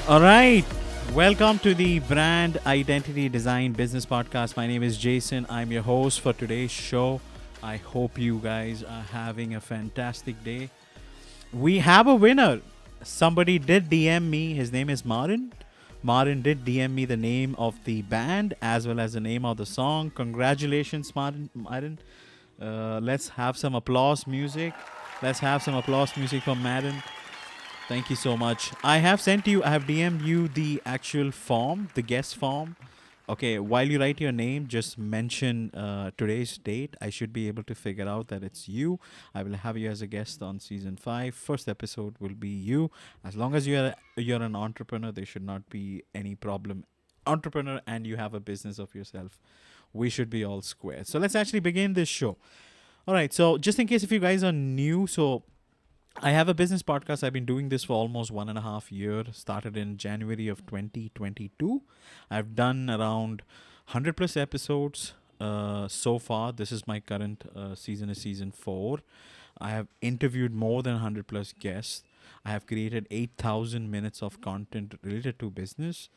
All right. Welcome to the Brand Identity Design Business Podcast. My name is Jason. I'm your host for today's show. I hope you guys are having a fantastic day. We have a winner. Somebody did DM me. His name is Marin. Marin did DM me the name of the band as well as the name of the song. Congratulations, Marin. Let's have some applause music. Let's have some applause music for Marin. Thank you so much. I have DM'd you the actual form, the guest form. Okay, while you write your name, just mention today's date. I should be able to figure out that it's you. I will have you as a guest on season 5. First episode will be you. As long as you're an entrepreneur, there should not be any problem. Entrepreneur and you have a business of yourself. We should be all square. So let's actually begin this show. All right, so just in case if you guys are new, so I have a business podcast. I've been doing this for almost 1.5 years. Started in January of 2022. I've done around 100 plus episodes so far. This is my current season, is season 4. I have interviewed more than 100 plus guests. I have created 8,000 minutes of content related to business.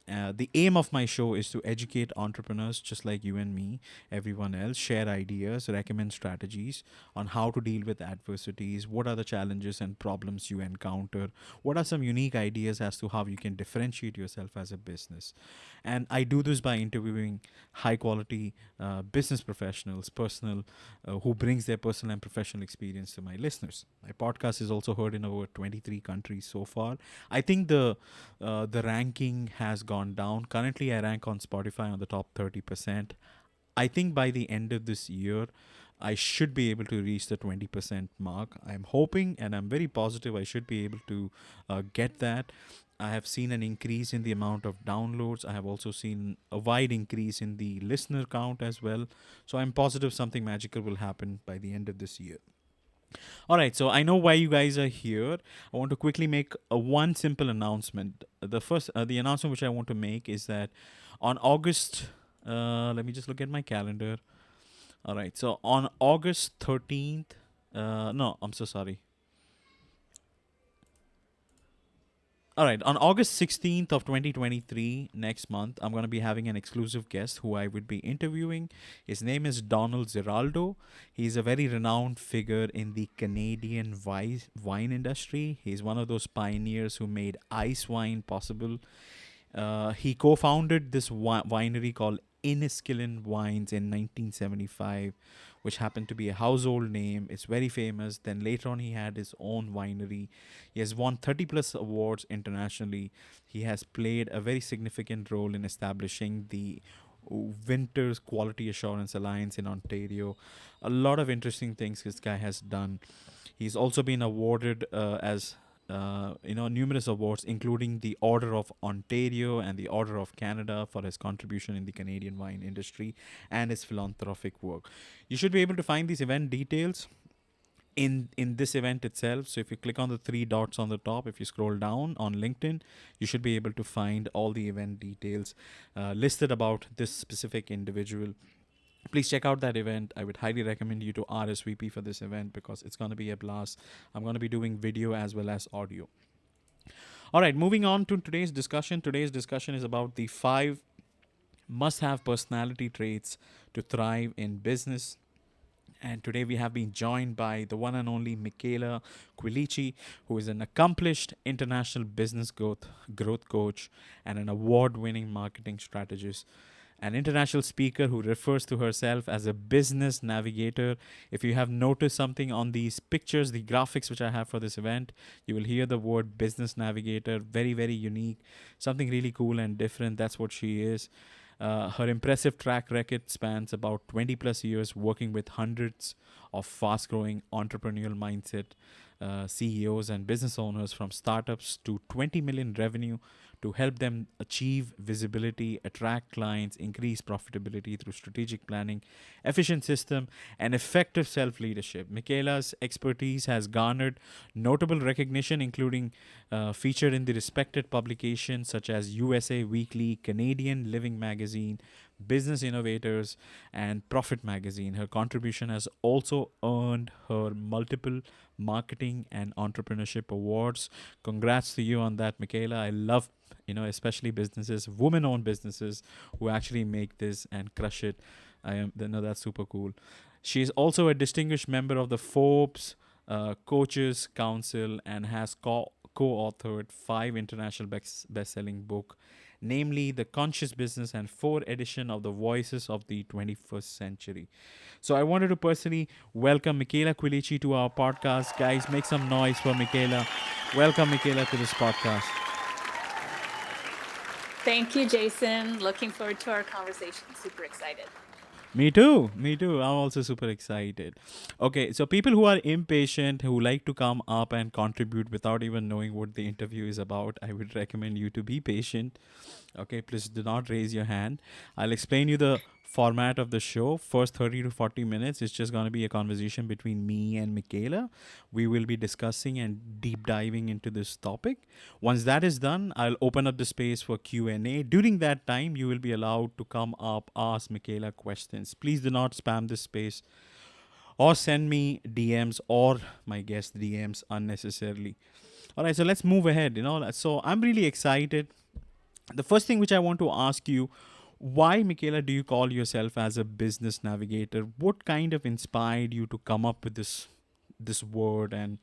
The aim of my show is to educate entrepreneurs just like you and me, everyone else, share ideas, recommend strategies on how to deal with adversities, what are the challenges and problems you encounter, what are some unique ideas as to how you can differentiate yourself as a business. And I do this by interviewing high quality business professionals, who brings their personal and professional experience to my listeners. My podcast is also heard in over 23 countries so far. I think the ranking has gone down. Currently, I rank on Spotify on the top 30%. I think by the end of this year, I should be able to reach the 20% mark. I'm hoping and I'm very positive I should be able to get that. I have seen an increase in the amount of downloads. I have also seen a wide increase in the listener count as well. So I'm positive something magical will happen by the end of this year. All right, so I know why you guys are here. I want to quickly make one simple announcement. The announcement which I want to make is that on August, let me just look at my calendar. All right, so on August 13th, no, I'm so sorry. All right, on August 16th of 2023, next month, I'm going to be having an exclusive guest who I would be interviewing. His name is Donald Ziraldo. He's a very renowned figure in the Canadian wine industry. He's one of those pioneers who made ice wine possible. He co-founded this winery called Inniskillen Wines in 1975, which happened to be a household name. It's very famous. Then later on, he had his own winery. He has won 30 plus awards internationally. He has played a very significant role in establishing the Winters Quality Assurance Alliance in Ontario. A lot of interesting things this guy has done. He's also been awarded as numerous awards, including the Order of Ontario and the Order of Canada for his contribution in the Canadian wine industry and his philanthropic work. You should be able to find these event details in this event itself. So if you click on the 3 dots on the top, if you scroll down on LinkedIn, you should be able to find all the event details listed about this specific individual. Please check out that event. I would highly recommend you to RSVP for this event because it's going to be a blast. I'm going to be doing video as well as audio. All right, moving on to today's discussion. Today's discussion is about the 5 must-have personality traits to thrive in business. And today we have been joined by the one and only Michela Quilici, who is an accomplished international business growth coach and an award-winning marketing strategist. An international speaker who refers to herself as a business navigator. If you have noticed something on these pictures, the graphics which I have for this event, you will hear the word business navigator. Very, very unique. Something really cool and different. That's what she is. Her impressive track record spans about 20 plus years working with hundreds of fast-growing entrepreneurial mindset CEOs and business owners from startups to 20 million revenue to help them achieve visibility, attract clients, increase profitability through strategic planning, efficient system, and effective self-leadership. Michela's expertise has garnered notable recognition, including featured in the respected publications such as USA Weekly, Canadian Living Magazine, Business Innovators, and Profit Magazine. Her contribution has also earned her multiple marketing and entrepreneurship awards. Congrats to you on that, Michaela. I love, especially businesses, women-owned businesses who actually make this and crush it. That's super cool. She is also a distinguished member of the Forbes Coaches Council and has co-authored 5 international best-selling book, namely The Conscious Business and 4 edition of The Voices of the 21st Century. So I wanted to personally welcome Michela Quilici to our podcast. Guys, make some noise for Michela. Welcome, Michela, to this podcast. Thank you, Jason. Looking forward to our conversation. Super excited. Me too. Me too. I'm also super excited. Okay, so people who are impatient, who like to come up and contribute without even knowing what the interview is about, I would recommend you to be patient. Okay, please do not raise your hand. I'll explain you the format of the show. First 30 to 40 minutes is just going to be a conversation between me and Michaela. We will be discussing and deep diving into this topic. Once that is done, I'll open up the space for Q&A. During that time, you will be allowed to come up, ask Michaela questions. Please do not spam this space or send me DMs or my guest DMs unnecessarily. All right, so let's move ahead. So I'm really excited. The first thing which I want to ask you, why, Michaela, do you call yourself as a business navigator? What kind of inspired you to come up with this word, and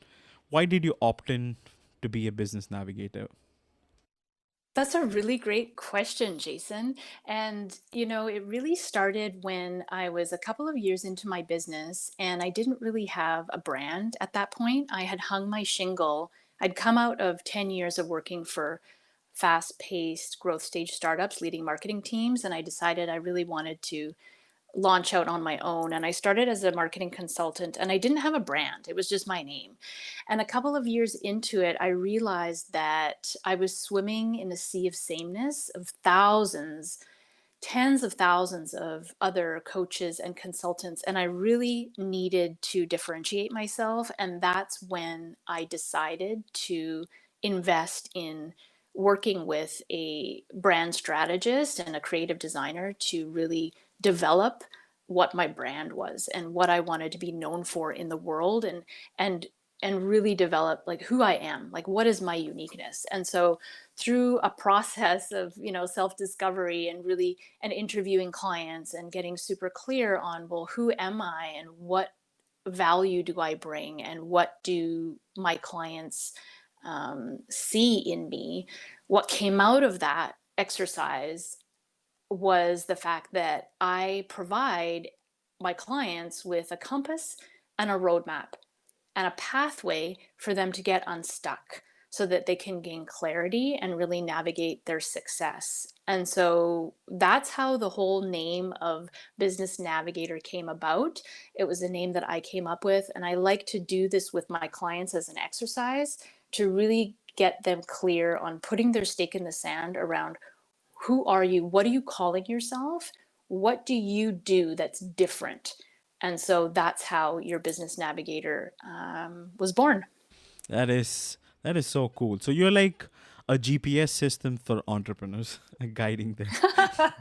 why did you opt in to be a business navigator? That's a really great question, Jason. And, it really started when I was a couple of years into my business and I didn't really have a brand at that point. I had hung my shingle. I'd come out of 10 years of working for fast paced growth stage startups, leading marketing teams. And I decided I really wanted to launch out on my own. And I started as a marketing consultant and I didn't have a brand, it was just my name. And a couple of years into it, I realized that I was swimming in a sea of sameness of thousands, tens of thousands of other coaches and consultants. And I really needed to differentiate myself. And that's when I decided to invest in working with a brand strategist and a creative designer to really develop what my brand was and what I wanted to be known for in the world, and and really develop like who I am, like what is my uniqueness. And so through a process of, self-discovery and really and interviewing clients and getting super clear on, well, who am I and what value do I bring and what do my clients see in me, what came out of that exercise was the fact that I provide my clients with a compass and a roadmap and a pathway for them to get unstuck so that they can gain clarity and really navigate their success. And so that's how the whole name of Business Navigator came about. It was a name that I came up with. And I like to do this with my clients as an exercise to really get them clear on putting their stake in the sand around who are you? What are you calling yourself? What do you do that's different? And so that's how your Business Navigator was born. That is so cool. So you're like a GPS system for entrepreneurs, guiding them,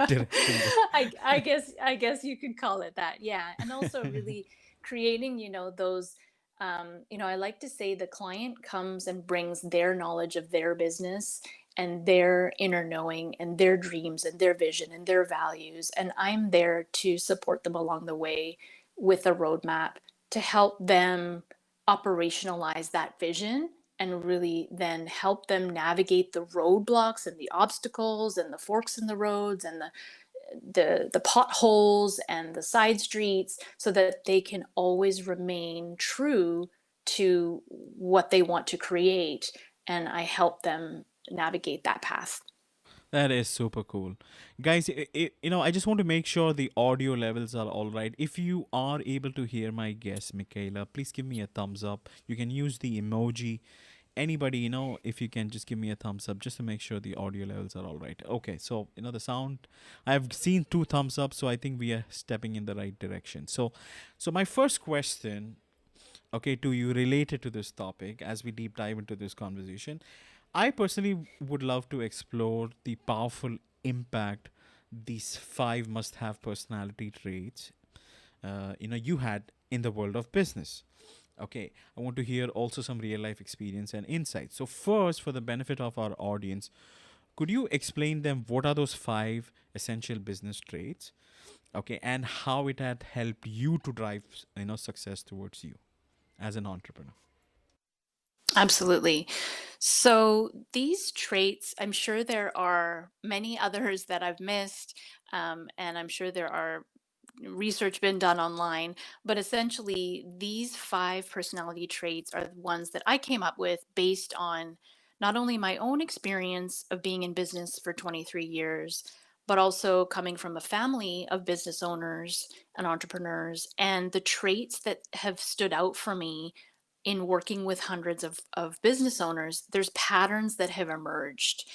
directing them. I guess you could call it that. Yeah. And also really creating, those I like to say the client comes and brings their knowledge of their business and their inner knowing and their dreams and their vision and their values. And I'm there to support them along the way with a roadmap to help them operationalize that vision and really then help them navigate the roadblocks and the obstacles and the forks in the roads and the potholes and the side streets so that they can always remain true to what they want to create, and I help them navigate that path. That is super cool. Guys, I just want to make sure the audio levels are all right. If you are able to hear my guest, Michaela, please give me a thumbs up. You can use the emoji. Anybody, if you can just give me a thumbs up just to make sure the audio levels are all right. Okay, so, the sound, I've seen 2 thumbs up, so I think we are stepping in the right direction. So my first question, okay, to you related to this topic as we deep dive into this conversation, I personally would love to explore the powerful impact these five must-have personality traits you had in the world of business. Okay, I want to hear also some real life experience and insights. So, first, for the benefit of our audience, could you explain them what are those five essential business traits? Okay, and how it had helped you to drive success towards you as an entrepreneur. Absolutely. So these traits, I'm sure there are many others that I've missed, and I'm sure there are research been done online, but essentially these five personality traits are the ones that I came up with based on not only my own experience of being in business for 23 years, but also coming from a family of business owners and entrepreneurs, and the traits that have stood out for me in working with hundreds of business owners. There's patterns that have emerged.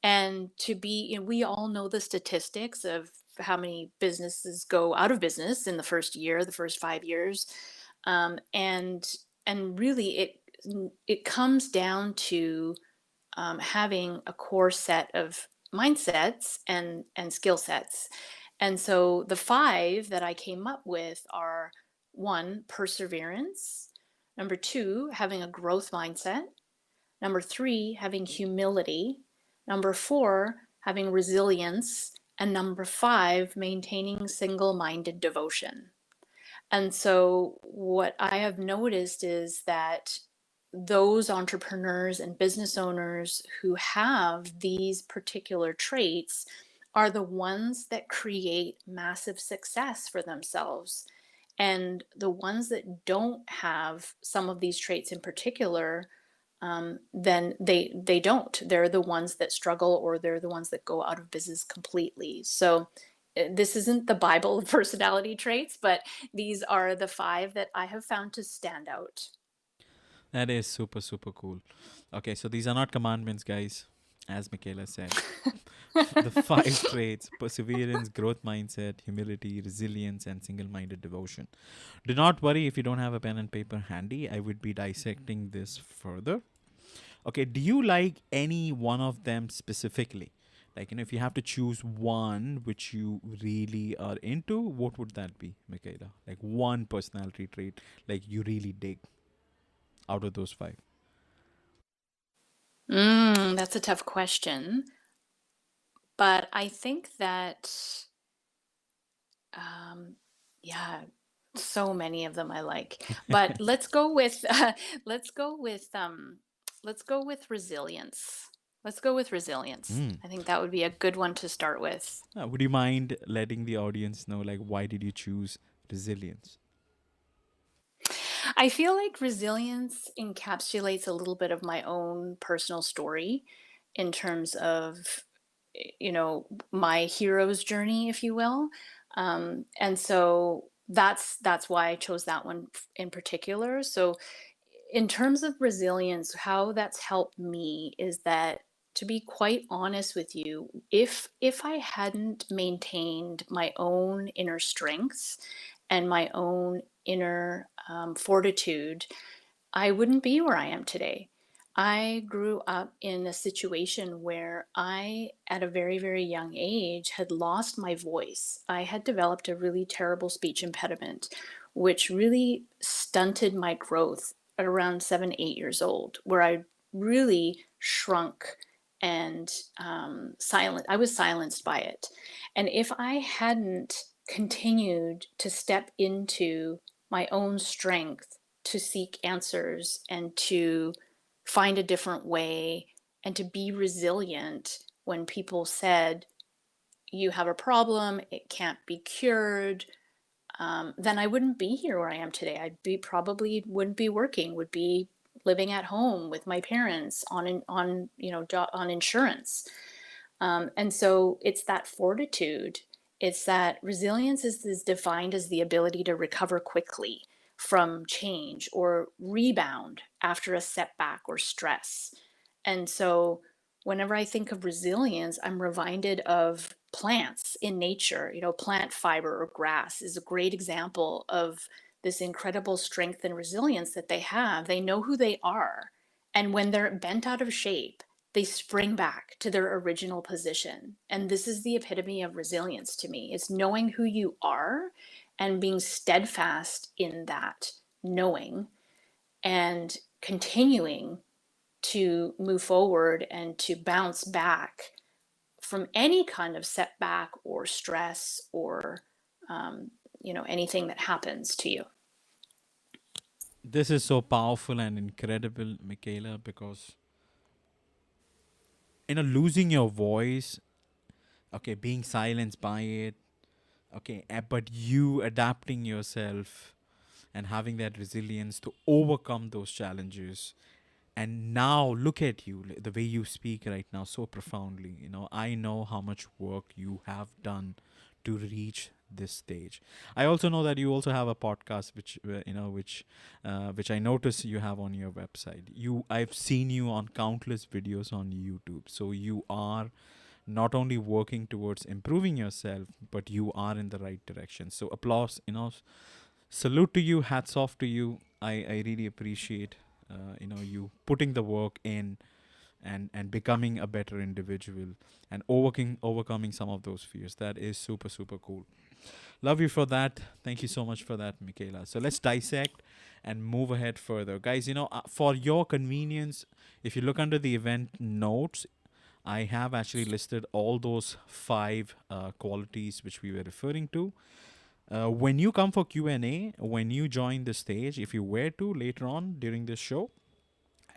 And we all know the statistics of how many businesses go out of business in the first year, the first 5 years. And really it comes down to having a core set of mindsets and skill sets. And so the five that I came up with are: one, perseverance; number two, having a growth mindset; number three, having humility; number four, having resilience; and number five, maintaining single minded devotion. And so, what I have noticed is that those entrepreneurs and business owners who have these particular traits are the ones that create massive success for themselves. And the ones that don't have some of these traits in particular, then they don't. They're the ones that struggle, or they're the ones that go out of business completely. So this isn't the Bible of personality traits, but these are the five that I have found to stand out. That is super, super cool. Okay, so these are not commandments, guys, as Michaela said. The five traits: perseverance, growth mindset, humility, resilience, and single minded devotion. Do not worry if you don't have a pen and paper handy. I would be dissecting this further. Okay, do you like any one of them specifically? Like, if you have to choose one which you really are into, what would that be, Michaela? Like, one personality trait, like, you really dig out of those five. That's a tough question, but I think that, um, yeah, so many of them I like. But let's go with let's go with let's go with resilience. Let's go with resilience. Mm. I think that would be a good one to start with. Would you mind letting the audience know, like, why did you choose resilience? I feel like resilience encapsulates a little bit of my own personal story in terms of, my hero's journey, if you will. And so that's why I chose that one in particular. So in terms of resilience, how that's helped me is that, to be quite honest with you, if I hadn't maintained my own inner strength and my own inner fortitude, I wouldn't be where I am today. I grew up in a situation where I, at a very, very young age, had lost my voice. I had developed a really terrible speech impediment, which really stunted my growth at around 7, 8 years old, where I really shrunk and silent. I was silenced by it. And if I hadn't continued to step into my own strength, to seek answers and to find a different way and to be resilient when people said, you have a problem, it can't be cured, then I wouldn't be here where I am today. Probably wouldn't be working, would be living at home with my parents on insurance. And so it's that fortitude. It's that resilience is defined as the ability to recover quickly from change or rebound after a setback or stress. And so whenever I think of resilience, I'm reminded of plants in nature. Plant fiber or grass is a great example of this incredible strength and resilience that they have. They know who they are. And when they're bent out of shape, they spring back to their original position. And this is the epitome of resilience to me. It's knowing who you are and being steadfast in that knowing and continuing to move forward and to bounce back from any kind of setback or stress or anything that happens to you. This is so powerful and incredible, Michaela, because losing your voice, okay, being silenced by it, okay, but you adapting yourself and having that resilience to overcome those challenges. And now look at you, the way you speak right now so profoundly. I know how much work you have done to reach this stage. I also know that you also have a podcast which I notice you have on your website. I've seen you on countless videos on YouTube. So you are not only working towards improving yourself, but you are in the right direction. So applause, salute to you, hats off to you. I really appreciate you putting the work in and becoming a better individual and overcoming some of those fears. That is super super cool. Love you for that. Thank you so much for that, Michaela. So let's dissect and move ahead further, guys. For your convenience, if you look under the event notes, I have actually listed all those five qualities which we were referring to. When you come for Q&A, when you join the stage, if you were to later on during this show,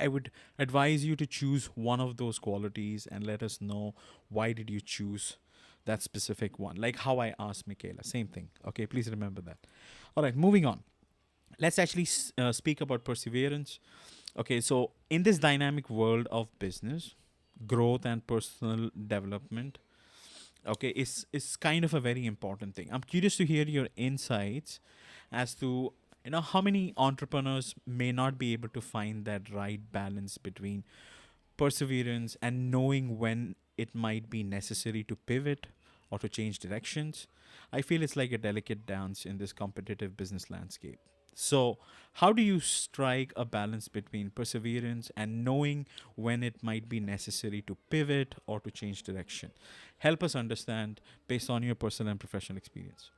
I would advise you to choose one of those qualities and let us know why did you choose that specific one. Like how I asked Michaela, same thing. Okay, please remember that. All right, moving on. Let's actually speak about perseverance. Okay, so in this dynamic world of business, growth and personal development, okay, is kind of a very important thing. I'm curious to hear your insights as to how many entrepreneurs may not be able to find that right balance between perseverance and knowing when it might be necessary to pivot or to change directions. I feel it's like a delicate dance in this competitive business landscape. So, how do you strike a balance between perseverance and knowing when it might be necessary to pivot or to change direction? Help us understand based on your personal and professional experience.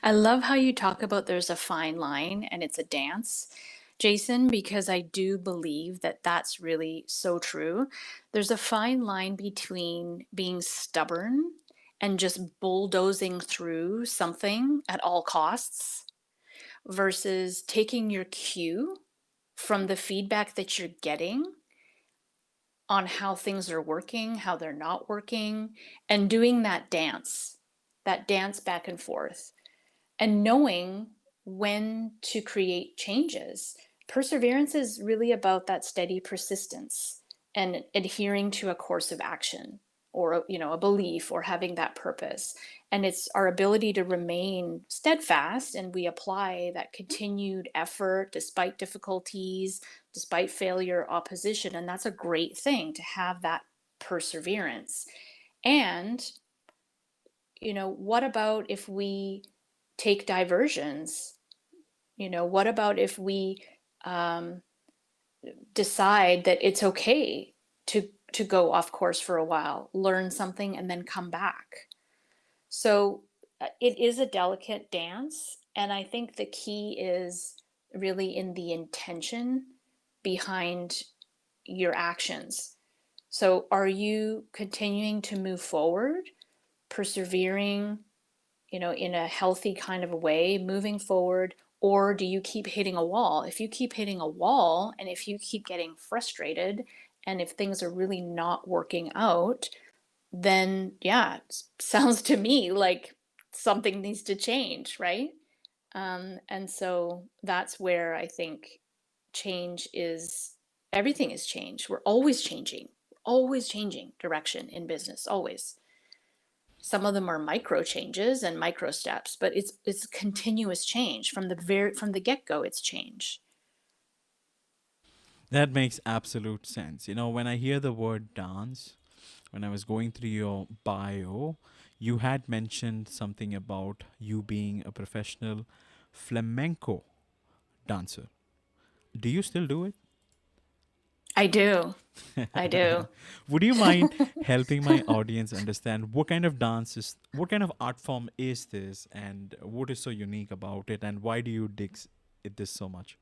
I love how you talk about there's a fine line and it's a dance, Jason, because I do believe that that's really so true. There's a fine line between being stubborn and just bulldozing through something at all costs versus taking your cue from the feedback that you're getting on how things are working, how they're not working, and doing that dance back and forth and knowing when to create changes. Perseverance is really about that steady persistence and adhering to a course of action or a belief or having that purpose. And it's our ability to remain steadfast and we apply that continued effort despite difficulties, despite failure, opposition. And that's a great thing to have that perseverance. And what about if we take diversions? What about if we decide that it's okay to go off course for a while, learn something, and then come back? So it is a delicate dance, and I think the key is really in the intention behind your actions. So are you continuing to move forward, persevering, in a healthy kind of a way, moving forward, or do you keep hitting a wall? If you keep hitting a wall and if you keep getting frustrated and if things are really not working out, then yeah, it sounds to me like something needs to change, right? And so that's where I think change is everything is change. We're always changing direction in business, always. Some of them are micro changes and micro steps, but it's continuous change from the get-go. It's change. That makes absolute sense. When I hear the word dance, when I was going through your bio, you had mentioned something about you being a professional flamenco dancer. Do you still do it? I do. I do. Would you mind helping my audience understand what kind of art form is this, and what is so unique about it, and why do you it this so much?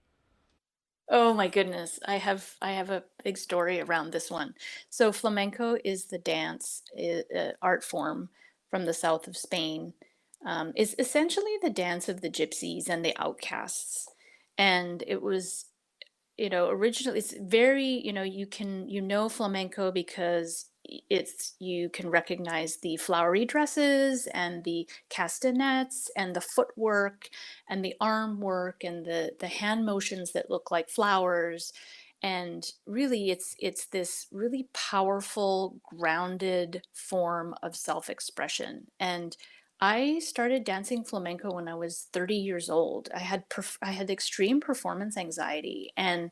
Oh my goodness. I have a big story around this one. So flamenco is the dance art form from the south of Spain. Is essentially the dance of the gypsies and the outcasts. And it was, originally it's very, flamenco because it's you can recognize the flowery dresses and the castanets and the footwork and the arm work and the hand motions that look like flowers. And really it's this really powerful grounded form of self-expression. And I started dancing flamenco when I was 30 years old. I had extreme performance anxiety, and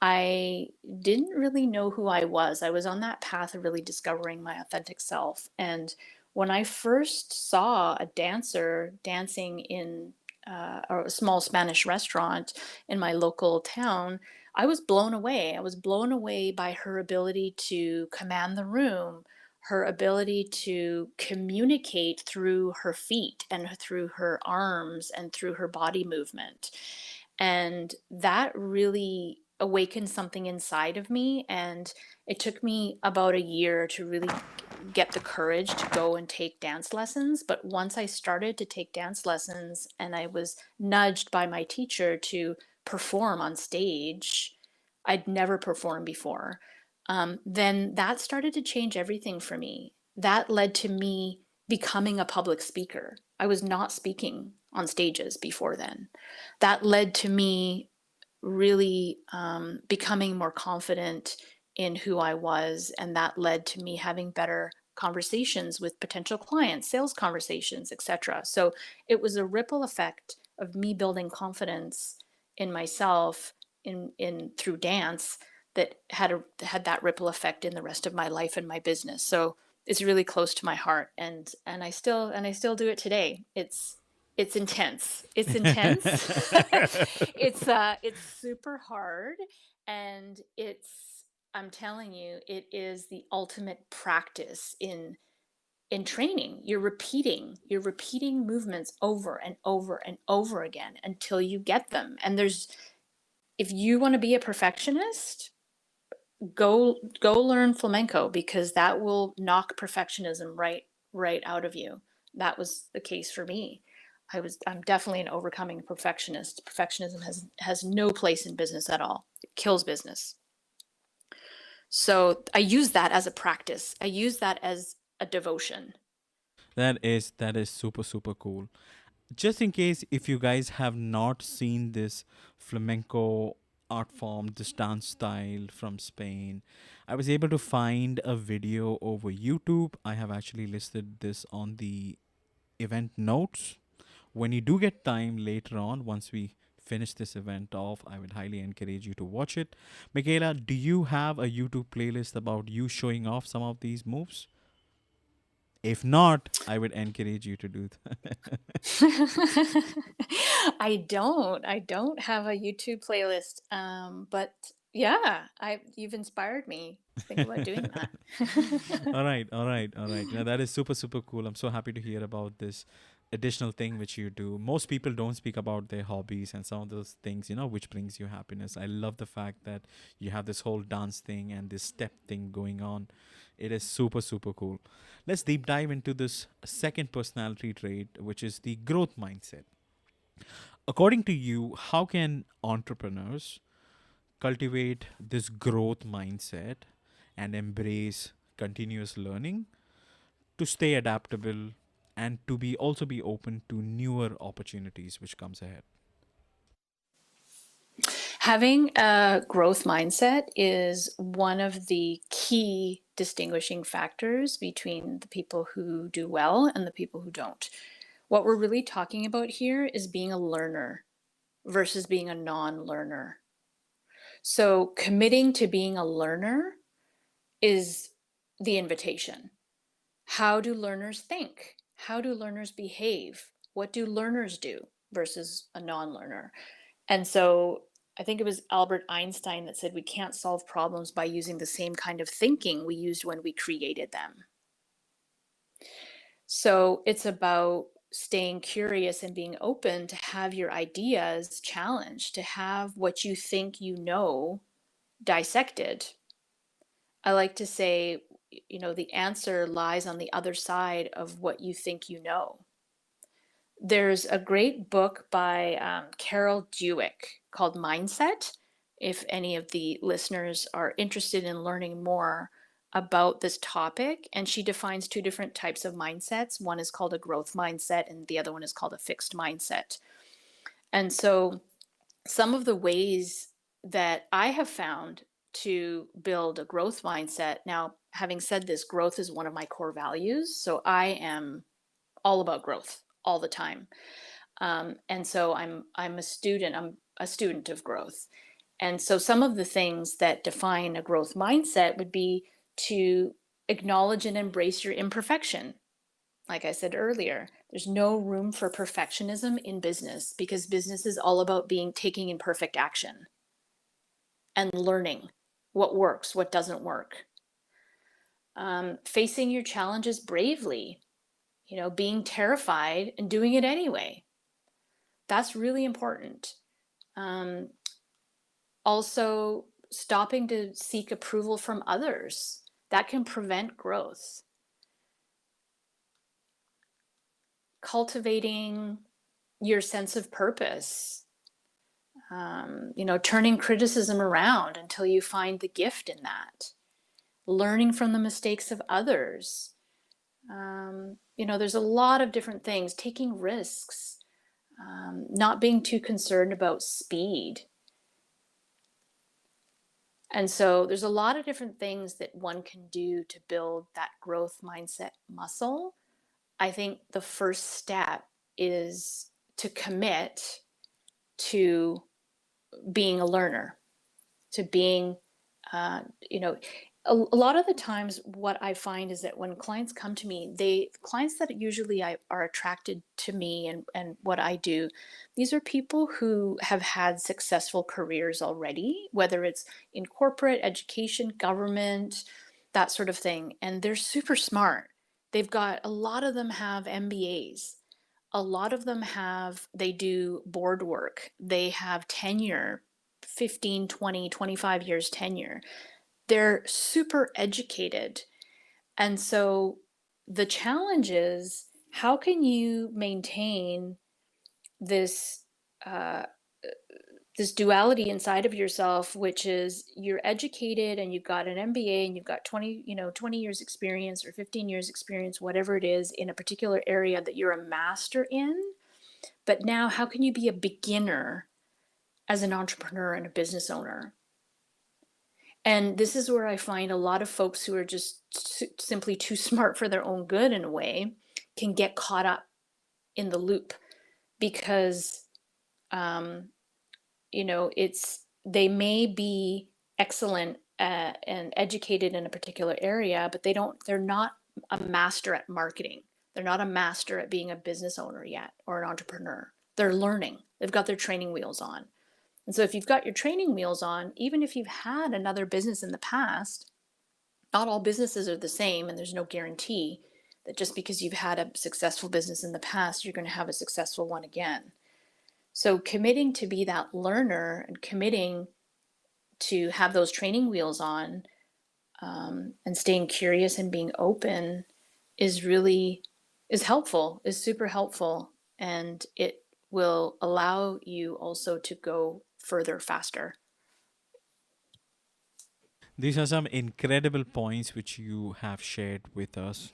I didn't really know who I was. I was on that path of really discovering my authentic self. And when I first saw a dancer dancing in a small Spanish restaurant in my local town, I was blown away. I was blown away by her ability to command the room, her ability to communicate through her feet and through her arms and through her body movement. And that really awakened something inside of me. And it took me about a year to really get the courage to go and take dance lessons. But once I started to take dance lessons and I was nudged by my teacher to perform on stage, I'd never performed before. Then that started to change everything for me. That led to me becoming a public speaker. I was not speaking on stages before then. That led to me really becoming more confident in who I was. And that led to me having better conversations with potential clients, sales conversations, etc. So it was a ripple effect of me building confidence in myself in through dance that had that ripple effect in the rest of my life and my business. So it's really close to my heart, and I still do it today. It's intense. It's intense. It's super hard, and I'm telling you, it is the ultimate practice in training. You're repeating movements over and over and over again until you get them. And if you want to be a perfectionist, go learn flamenco, because that will knock perfectionism right out of you. That was the case for me. I'm definitely an overcoming perfectionist. Perfectionism has no place in business at all. It kills business. So I use that as a practice. I use that as a devotion. That is super super cool. Just in case if you guys have not seen this flamenco art form, this dance style from Spain, I was able to find a video over YouTube. I have actually listed this on the event notes. When you do get time later on, once we finish this event off, I would highly encourage you to watch it. Michaela, do you have a YouTube playlist about you showing off some of these moves? If not, I would encourage you to do that. I don't have a YouTube playlist. But yeah, you've inspired me to think about doing that. All right, all right, all right. Now that is super, super cool. I'm so happy to hear about this additional thing which you do. Most people don't speak about their hobbies and some of those things, which brings you happiness. I love the fact that you have this whole dance thing and this step thing going on. It is super, super cool. Let's deep dive into this second personality trait, which is the growth mindset. According to you, how can entrepreneurs cultivate this growth mindset and embrace continuous learning to stay adaptable and to be also be open to newer opportunities which comes ahead? Having a growth mindset is one of the key distinguishing factors between the people who do well and the people who don't. What we're really talking about here is being a learner versus being a non learner. So, committing to being a learner is the invitation. How do learners think? How do learners behave? What do learners do versus a non learner? And so I think it was Albert Einstein that said we can't solve problems by using the same kind of thinking we used when we created them. So it's about staying curious and being open to have your ideas challenged, to have what you think you know dissected. I like to say, the answer lies on the other side of what you think you know. There's a great book by Carol Dweck called Mindset. If any of the listeners are interested in learning more about this topic, and she defines two different types of mindsets. One is called a growth mindset, and the other one is called a fixed mindset. And so, some of the ways that I have found to build a growth mindset. Now, having said this, growth is one of my core values. So I am all about growth all the time. And so I'm a student. I'm a student of growth. And so some of the things that define a growth mindset would be to acknowledge and embrace your imperfection. Like I said earlier, there's no room for perfectionism in business because business is all about taking imperfect action and learning what works, what doesn't work. Facing your challenges bravely, being terrified and doing it anyway. That's really important. Um, Also, stopping to seek approval from others. That can prevent growth. Cultivating your sense of purpose. Turning criticism around until you find the gift in that. Learning from the mistakes of others. There's a lot of different things. Taking risks. Not being too concerned about speed. And so there's a lot of different things that one can do to build that growth mindset muscle. I think the first step is to commit to being a learner, to being, you know, a lot of the times what I find is that when clients come to me, clients that usually are attracted to me and what I do, these are people who have had successful careers already, whether it's in corporate, education, government, that sort of thing. And they're super smart. A lot of them have MBAs. A lot of them they do board work. They have tenure, 15, 20, 25 years tenure. They're super educated. And so the challenge is, how can you maintain this uh, this duality inside of yourself, which is you're educated and you've got an MBA and you've got 20 years experience or 15 years experience, whatever it is, in a particular area that you're a master in. But now how can you be a beginner as an entrepreneur and a business owner? And this is where I find a lot of folks who are just simply too smart for their own good, in a way, can get caught up in the loop because, um, they may be excellent and educated in a particular area, but they're not a master at marketing. They're not a master at being a business owner yet or an entrepreneur. They're learning. They've got their training wheels on. And so if you've got your training wheels on, even if you've had another business in the past, not all businesses are the same, and there's no guarantee that just because you've had a successful business in the past, you're going to have a successful one again. So committing to be that learner and committing to have those training wheels on, and staying curious and being open is helpful, is super helpful, and it will allow you also to go further faster. These are some incredible points which you have shared with us,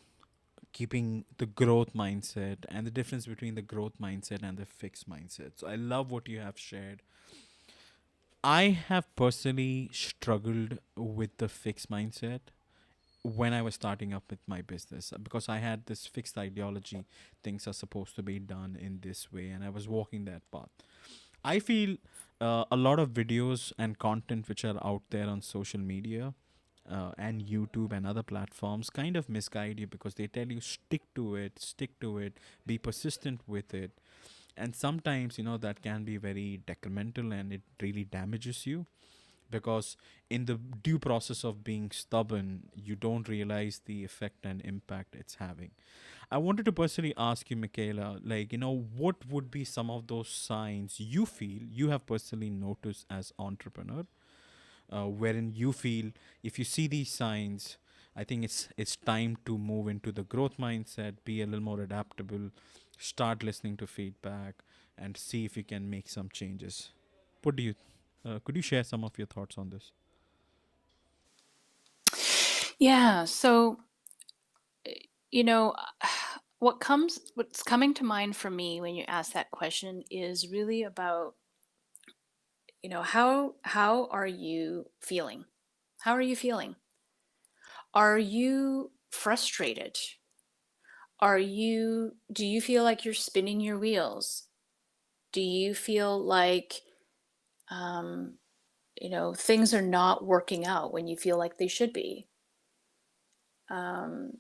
keeping the growth mindset and the difference between the growth mindset and the fixed mindset. So I love what you have shared. I have personally struggled with the fixed mindset when I was starting up with my business because I had this fixed ideology, things are supposed to be done in this way, and I was walking that path. I feel a lot of videos and content which are out there on social media and YouTube and other platforms kind of misguide you because they tell you stick to it, be persistent with it. And sometimes, that can be very detrimental and it really damages you, because in the due process of being stubborn, you don't realize the effect and impact it's having. I wanted to personally ask you, Michaela, like, what would be some of those signs you feel you have personally noticed as entrepreneur, wherein you feel if you see these signs, I think it's time to move into the growth mindset, be a little more adaptable, start listening to feedback, and see if you can make some changes. What do you? Could you share some of your thoughts on this? Yeah. So, you know, what's coming to mind for me when you ask that question is really about, how are you feeling? How are you feeling? Are you frustrated? Do you feel like you're spinning your wheels? Do you feel like, um, things are not working out when you feel like they should be? Um,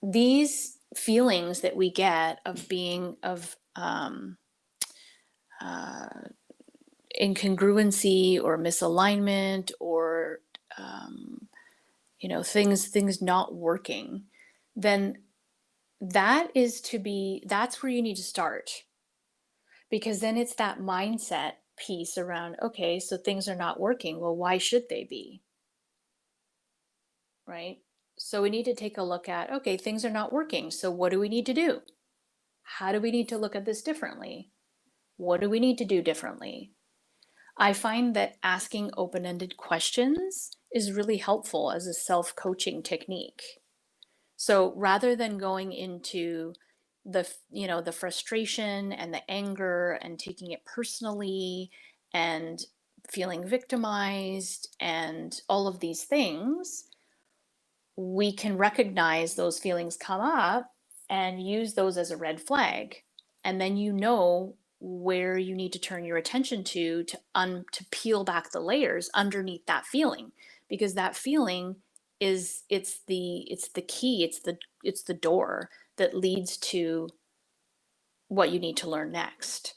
these feelings that we get of being of uh, incongruency or misalignment or um, things not working, then that's where you need to start, because then it's that mindset piece around, okay, so things are not working, well, why should they be, right? So we need to take a look at, okay, things are not working, so what do we need to do? How do we need to look at this differently? What do we need to do differently? I find that asking open-ended questions is really helpful as a self-coaching technique. So rather than going into the frustration and the anger and taking it personally and feeling victimized and all of these things, we can recognize those feelings come up and use those as a red flag. And then you know where you need to turn your attention to peel back the layers underneath that feeling, because that feeling it's the key, it's the door that leads to what you need to learn next.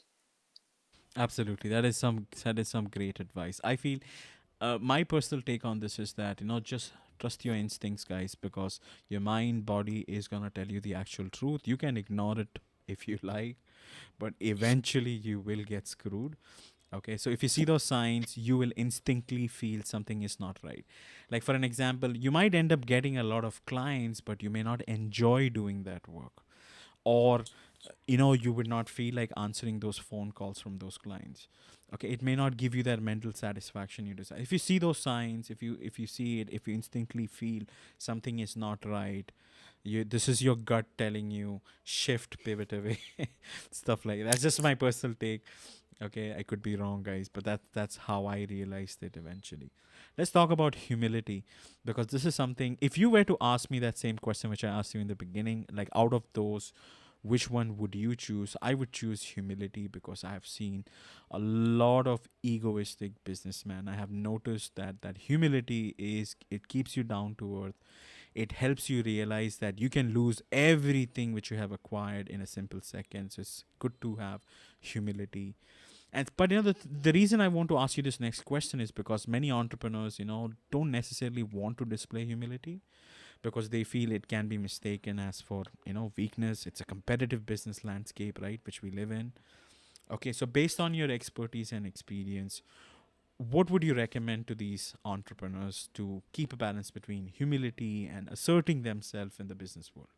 Absolutely, that is some great advice. I feel my personal take on this is that just trust your instincts, guys, because your mind body is gonna tell you the actual truth. You can ignore it if you like, but eventually you will get screwed. Okay, so if you see those signs, you will instinctively feel something is not right. Like, for an example, you might end up getting a lot of clients, but you may not enjoy doing that work. Or you would not feel like answering those phone calls from those clients. Okay, it may not give you that mental satisfaction you desire. If you see those signs, if you see it, if you instinctively feel something is not right, this is your gut telling you shift, pivot away, stuff like that. That's just my personal take. Okay, I could be wrong, guys, but that's how I realized it eventually. Let's talk about humility, because this is something. If you were to ask me that same question which I asked you in the beginning, like, out of those, which one would you choose? I would choose humility, because I have seen a lot of egoistic businessmen. I have noticed that humility is, it keeps you down to earth. It helps you realize that you can lose everything which you have acquired in a simple second. So it's good to have humility. And but the reason I want to ask you this next question is because many entrepreneurs don't necessarily want to display humility, because they feel it can be mistaken as for weakness. It's a competitive business landscape, right, which we live in. Okay, so based on your expertise and experience, what would you recommend to these entrepreneurs to keep a balance between humility and asserting themselves in the business world?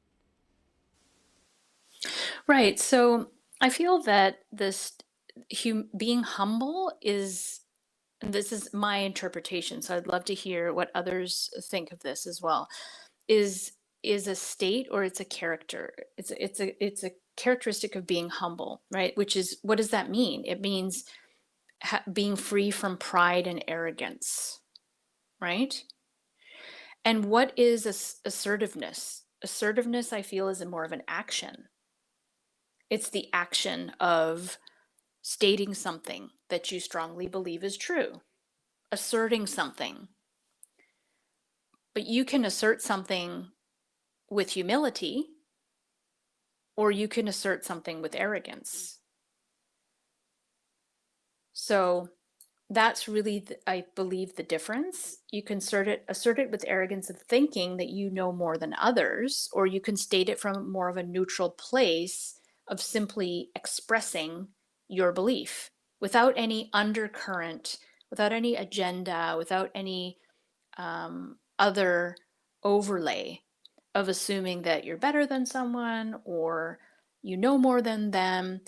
Right. So I feel that being humble is, and this is my interpretation, so I'd love to hear what others think of this as well, is is a state, or it's a character. It's a characteristic of being humble, right? Which is, what does that mean? It means being free from pride and arrogance, right? And what is assertiveness? Assertiveness, I feel, is more of an action. It's the action of stating something that you strongly believe is true, asserting something. But you can assert something with humility, or you can assert something with arrogance. So that's really, I believe, the difference. You can assert it with arrogance of thinking that you know more than others, or you can state it from more of a neutral place of simply expressing your belief without any undercurrent, without any agenda, without any other overlay of assuming that you're better than someone or you know more than them.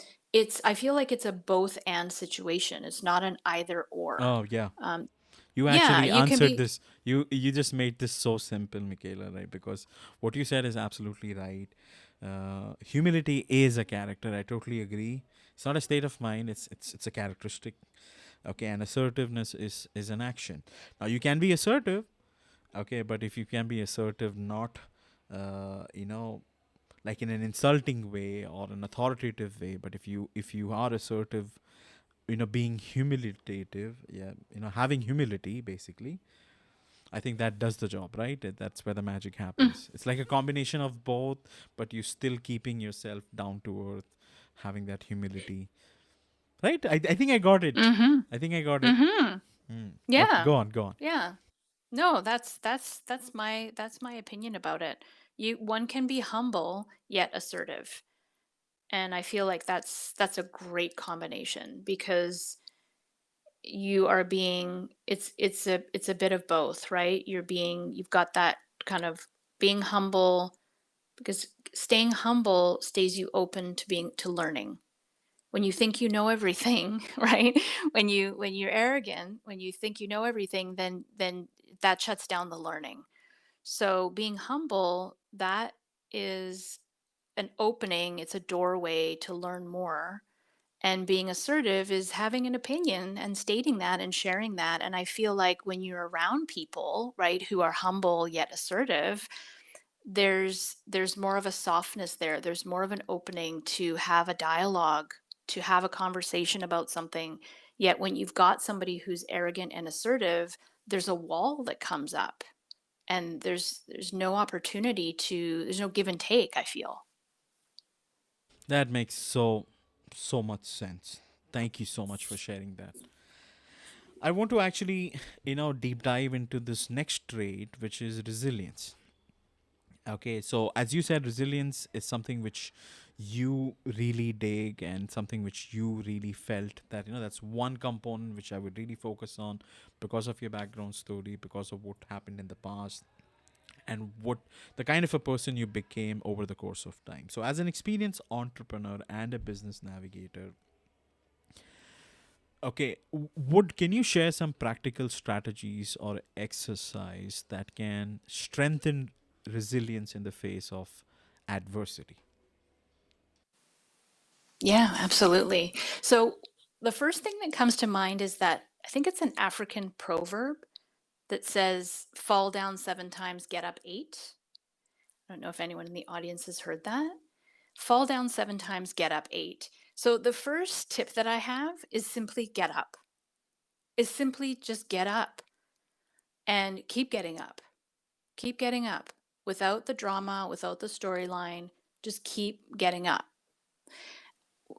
I feel like it's a both and situation. It's not an either or. Oh yeah. Um, You yeah, actually you can answered be. this. You just made this so simple, Michaela, right? Because what you said is absolutely right. Humility is a character. I totally agree. It's not a state of mind. It's a characteristic. Okay, and assertiveness is an action. Now you can be assertive. Okay, but if you can be assertive, not, you know, like in an insulting way or an authoritative way, but if you are assertive, being humilitative, yeah, having humility basically, I think that does the job, right? That's where the magic Mm, happens. It's like a combination of both, but you still keeping yourself down to earth, having that humility, right? I think I got it. mm-hmm. I think I got it. Mm-hmm. Okay, Yeah. go on, go on. Yeah. No, that's my opinion about it. One can be humble yet assertive. And I feel like that's a great combination because you are being it's a bit of both, right? You've got that kind of being humble because staying humble stays you open to being to learning. When you think you know everything, right? When you're arrogant, when you think you know everything, then that shuts down the learning. So being humble, that is an opening, it's a doorway to learn more. And being assertive is having an opinion and stating that and sharing that. And I feel like when you're around people, right, who are humble yet assertive, there's more of a softness there. There's more of an opening to have a dialogue, to have a conversation about something. Yet when you've got somebody who's arrogant and assertive, there's a wall that comes up and there's no opportunity to there's no give and take, I feel. That makes so much sense. Thank you so much for sharing that. I want to actually, deep dive into this next trait, which is resilience. Okay, so as you said, resilience is something which you really dig and something which you really felt that, that's one component which I would really focus on because of your background story, because of what happened in the past, and what the kind of a person you became over the course of time. So, as an experienced entrepreneur and a business navigator, okay, would can you share some practical strategies or exercise that can strengthen resilience in the face of adversity? Yeah, absolutely. So the first thing that comes to mind is that I think it's an African proverb that says, fall down 7 times, get up eight. I don't know if anyone in the audience has heard that. Fall down 7 times, get up eight. So the first tip that I have is simply get up, is simply just get up and keep getting up. Keep getting up without the drama, without the storyline. Just keep getting up.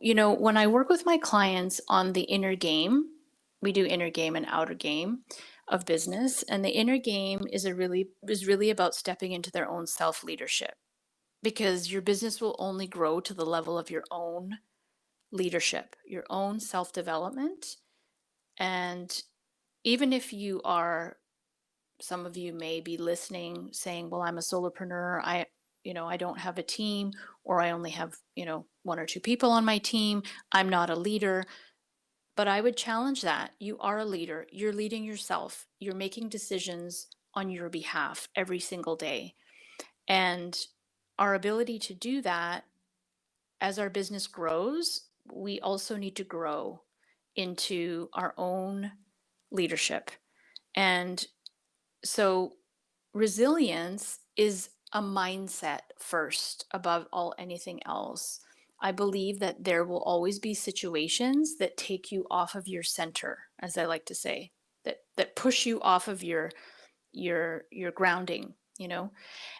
When I work with my clients on the inner game, we do inner game and outer game of business, and the inner game is really about stepping into their own self-leadership because your business will only grow to the level of your own leadership, your own self-development. And even if you are some of you may be listening saying, well, I'm a solopreneur, I don't have a team, or I only have, one or two people on my team, I'm not a leader. But I would challenge that. You are a leader, you're leading yourself, you're making decisions on your behalf every single day. And our ability to do that, as our business grows, we also need to grow into our own leadership. And so resilience is a mindset first above all anything else. I believe that there will always be situations that take you off of your center, as I like to say, that push you off of your grounding,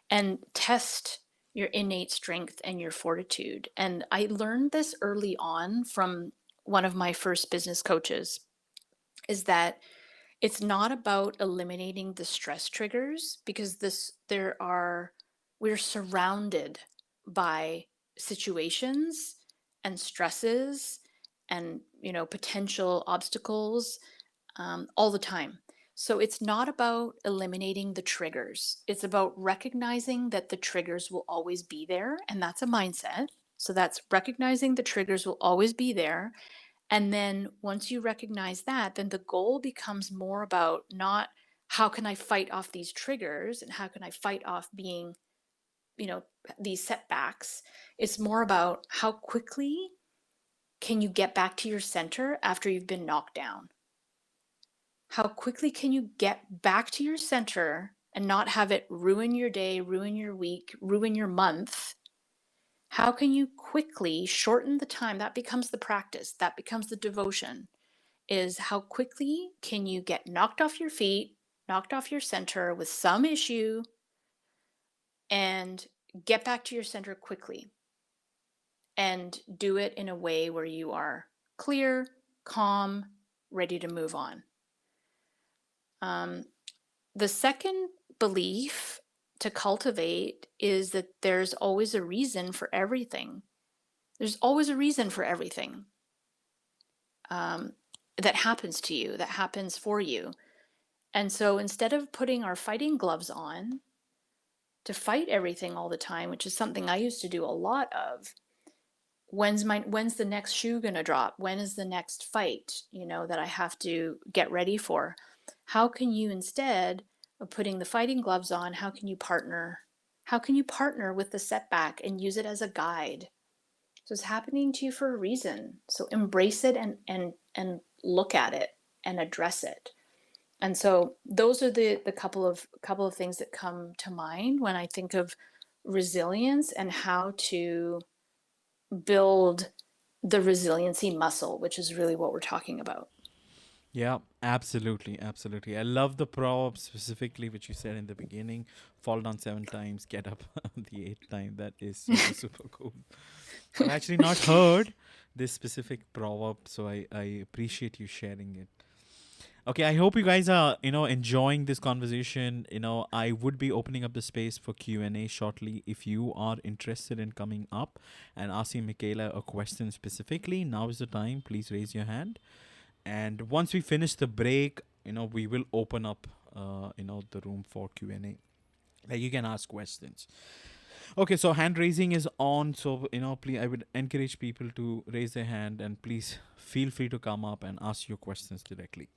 and test your innate strength and your fortitude. And I learned this early on from one of my first business coaches, is that it's not about eliminating the stress triggers, because we're surrounded by situations and stresses and, potential obstacles, all the time. So it's not about eliminating the triggers. It's about recognizing that the triggers will always be there. And that's a mindset. So that's recognizing the triggers will always be there. And then once you recognize that, then the goal becomes more about not how can I fight off these triggers and how can I fight off being, you know, these setbacks. It's more about how quickly can you get back to your center after you've been knocked down? How quickly can you get back to your center and not have it ruin your day, ruin your week, ruin your month? How can you quickly shorten the time? That becomes the practice, that becomes the devotion. Is how quickly can you get knocked off your feet, knocked off your center with some issue, and get back to your center quickly and do it in a way where you are clear, calm, ready to move on. The second belief to cultivate is that there's always a reason for everything. There's always a reason for everything that happens to you, that happens for you. And so instead of putting our fighting gloves on to fight everything all the time, which is something I used to do a lot of, when's the next shoe going to drop? When is the next fight, that I have to get ready for? How can you, instead of putting the fighting gloves on, how can you partner? How can you partner with the setback and use it as a guide? So it's happening to you for a reason. So embrace it and look at it and address it. And so those are the couple of things that come to mind when I think of resilience and how to build the resiliency muscle, which is really what we're talking about. Yeah, absolutely, absolutely. I love the proverb specifically, which you said in the beginning: fall down 7 times, get up the eighth time. That is super, super cool. I've actually not heard this specific proverb, so I appreciate you sharing it. Okay, I hope you guys are, enjoying this conversation. I would be opening up the space for Q&A shortly. If you are interested in coming up and asking Michaela a question specifically, now is the time. Please raise your hand. And once we finish the break, we will open up, the room for Q&A. Like, you can ask questions. Okay, so hand raising is on. So, please, I would encourage people to raise their hand, and please feel free to come up and ask your questions directly.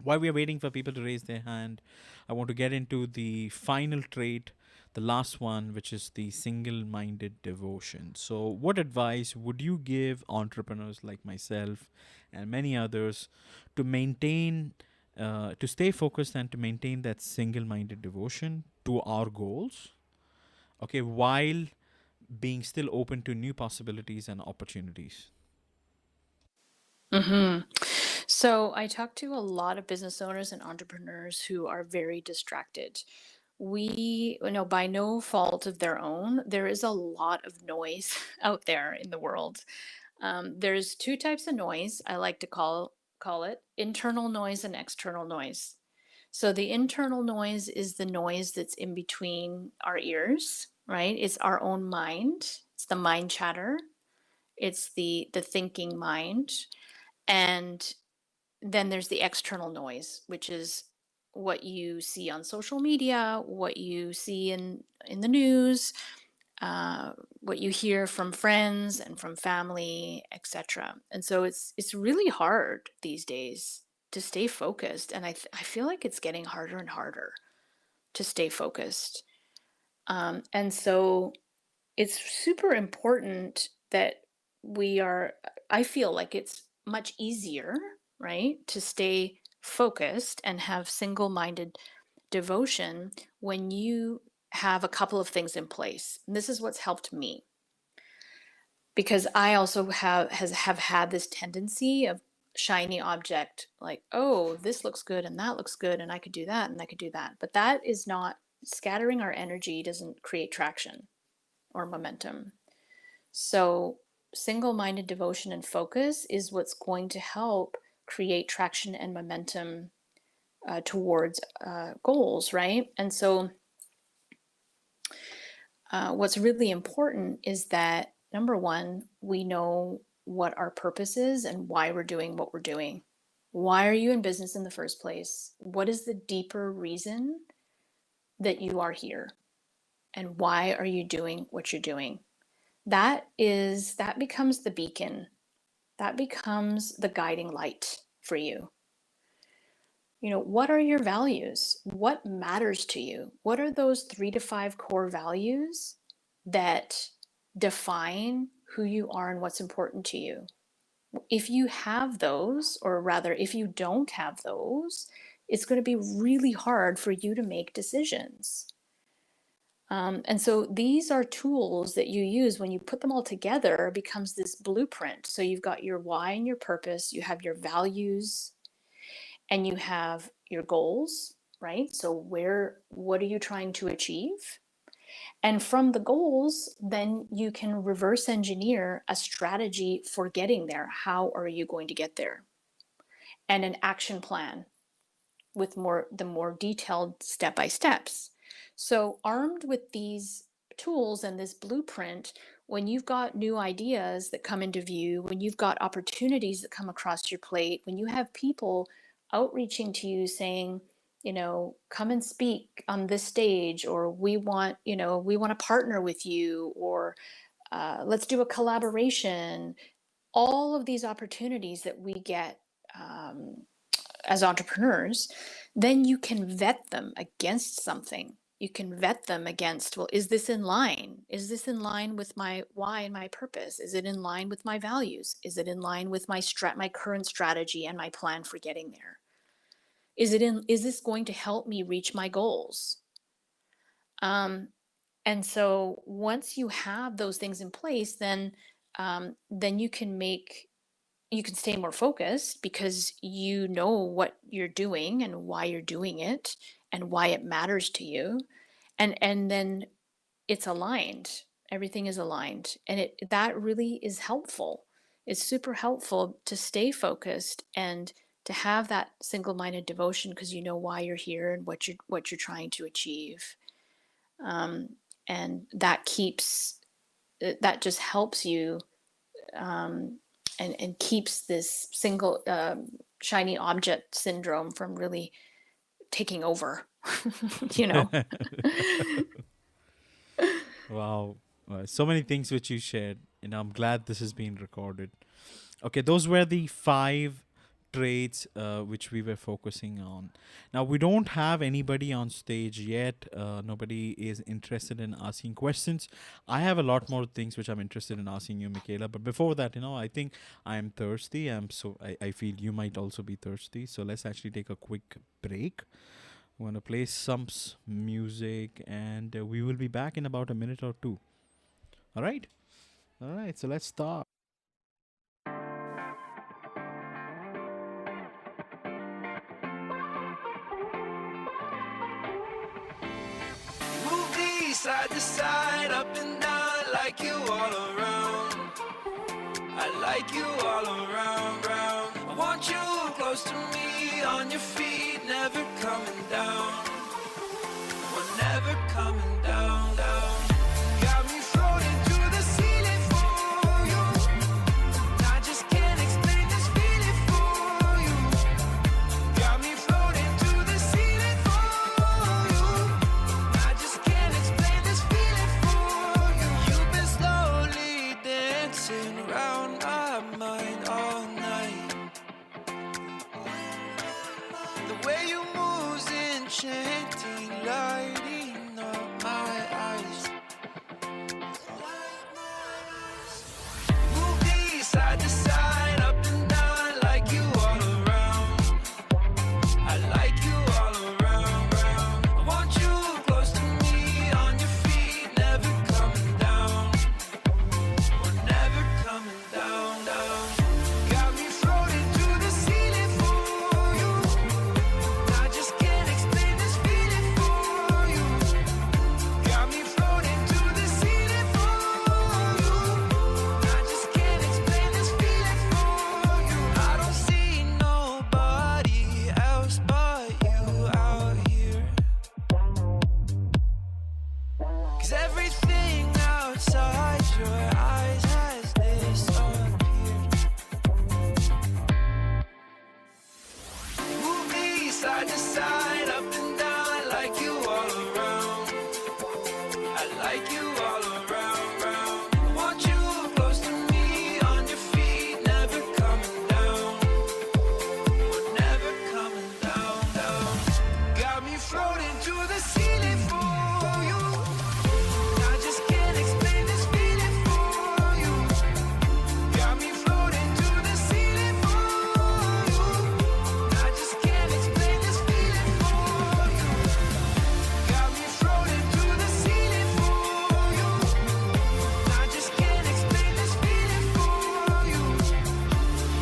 While we are waiting for people to raise their hand, I want to get into the final trait, the last one, which is the single minded devotion. So, what advice would you give entrepreneurs like myself and many others to maintain, to stay focused and to maintain that single minded devotion to our goals? Okay, while being still open to new possibilities and opportunities. So I talk to a lot of business owners and entrepreneurs who are very distracted. By no fault of their own, there is a lot of noise out there in the world. There's two types of noise I like to call it: internal noise and external noise. So the internal noise is the noise that's in between our ears, right? It's our own mind. It's the mind chatter. It's the thinking mind. And then there's the external noise, which is what you see on social media, what you see in the news, what you hear from friends and from family, etc. And so it's really hard these days to stay focused, and I feel like it's getting harder and harder to stay focused. And so it's super important that I feel like it's much easier, right, to stay focused and have single minded devotion when you have a couple of things in place. And this is what's helped me, because I also have had this tendency of shiny object, like, oh, this looks good and that looks good and I could do that and I could do that. But that is not, scattering our energy doesn't create traction or momentum. So single-minded devotion and focus is what's going to help create traction and momentum towards goals, right? And so what's really important is that, number one, we know what our purpose is and why we're doing what we're doing. Why are you in business in the first place? What is the deeper reason that you are here? And why are you doing what you're doing? That becomes the beacon. That becomes the guiding light for you. What are your values? What matters to you? What are those 3 to 5 core values that define who you are and what's important to you? If you have those, or rather, if you don't have those, it's going to be really hard for you to make decisions. And so these are tools that you use. When you put them all together, it becomes this blueprint. So you've got your why and your purpose, you have your values, and you have your goals, right? So what are you trying to achieve? And from the goals, then you can reverse engineer a strategy for getting there. How are you going to get there? And an action plan with the more detailed step-by-steps. So armed with these tools and this blueprint, when you've got new ideas that come into view, when you've got opportunities that come across your plate, when you have people outreaching to you saying, come and speak on this stage, or we want to partner with you, or let's do a collaboration. All of these opportunities that we get as entrepreneurs, then you can vet them against something. You can vet them against, well, is this in line? Is this in line with my why and my purpose? Is it in line with my values? Is it in line with my current strategy and my plan for getting there? Is this going to help me reach my goals? And so once you have those things in place, then you can stay more focused, because you know what you're doing and why you're doing it and why it matters to you. And then it's aligned. Everything is aligned. And that really is helpful. It's super helpful to stay focused and to have that single-minded devotion, because you know why you're here and what you're trying to achieve. And that just helps you and keeps this single shiny object syndrome from really taking over. Wow. So many things which you shared. I'm glad this has been recorded. Okay, those were the 5 traits which we were focusing on. Now, we don't have anybody on stage yet. Nobody is interested in asking questions. I have a lot more things which I'm interested in asking you, Michela. But before that, I think I'm thirsty. I feel you might also be thirsty. So let's actually take a quick break. I'm going to play some music, and we will be back in about a minute or two. All right. So let's start. Side to side, up and down, I like you all around. I like you all around. I want you close to me, on your feet, never coming down. We're never coming down. Got me floating to the ceiling for you. I just can't explain this feeling for you. Got me floating to the ceiling for you. I just can't explain this feeling for you. You've been slowly dancing around my mind all night. The way you move's enchanting, lighting up my eyes. Move me side to side, up and down, I like you all around. I like you all around. I want you close to me, on your feet, never coming down. We're never coming down. Got me floating to the ceiling for you. I just can't explain this feeling for side to side, up and down. I like you all around. I like you all around, round. I want you close to me, on your feet, never coming down. We're never coming down, down. Got me floating to the ceiling for you. I just can't explain this feeling for you. Got me floating to the ceiling for you. I just can't explain this feeling for you. Got me floating to the ceiling for you. I just can't explain this feeling for you.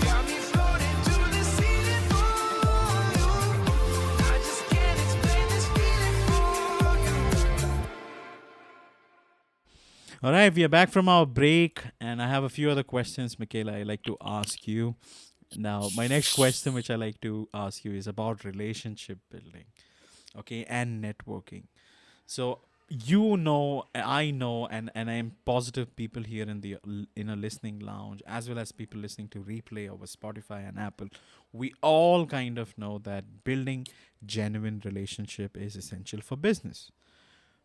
Got me floating to the ceiling for you. I just can't explain this feeling for you. All right, we are back from our break, and I have a few other questions, Michaela, I like to ask you. Now, my next question, which I like to ask you, is about relationship building, okay, and networking. So, I know, and I am positive people here in the in a listening lounge, as well as people listening to replay over Spotify and Apple, we all kind of know that building genuine relationship is essential for business.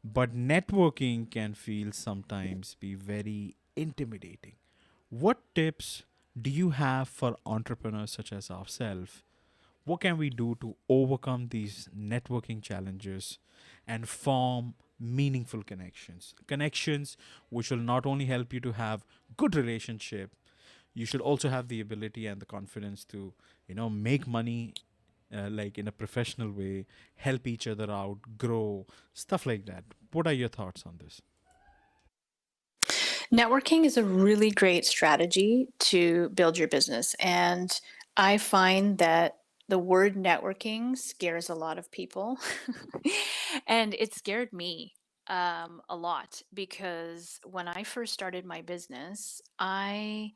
But networking can feel sometimes be very intimidating. What tips do you have for entrepreneurs such as ourselves? What can we do to overcome these networking challenges and form meaningful connections? Connections which will not only help you to have good relationship, you should also have the ability and the confidence to, make money like in a professional way, help each other out, grow, stuff like that. What are your thoughts on this? Networking is a really great strategy to build your business. And I find that the word networking scares a lot of people. And it scared me a lot because when I first started my business, I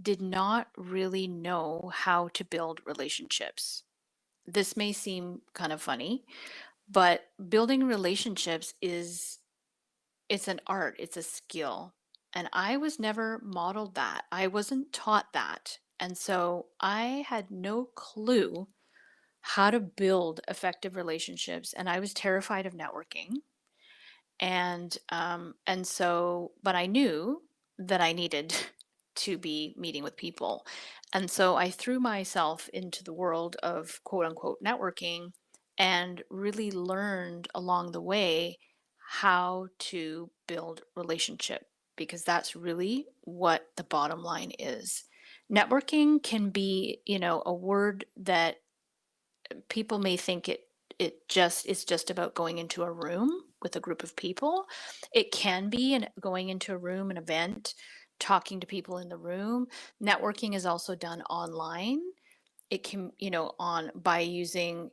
did not really know how to build relationships. This may seem kind of funny, but building relationships is it's an art, it's a skill. And I was never modeled that. I wasn't taught that. And so I had no clue how to build effective relationships. And I was terrified of networking. But I knew that I needed to be meeting with people. And so I threw myself into the world of quote unquote networking and really learned along the way how to build relationship because that's really what the bottom line is. Networking can be, a word that people may think it's just about going into a room with a group of people. It can be going into a room, an event, talking to people in the room. Networking is also done online. It can, on by using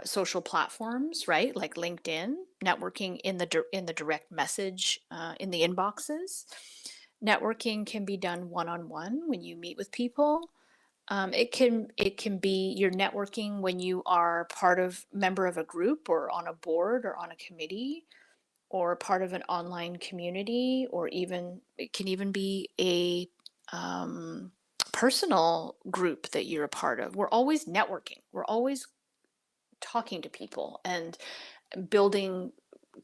social platforms, right? Like LinkedIn, networking in the direct message in the inboxes. Networking can be done one on one when you meet with people. It can be you're networking when you are member of a group or on a board or on a committee or part of an online community, or even it can even be a personal group that you're a part of. We're always networking. We're always talking to people and building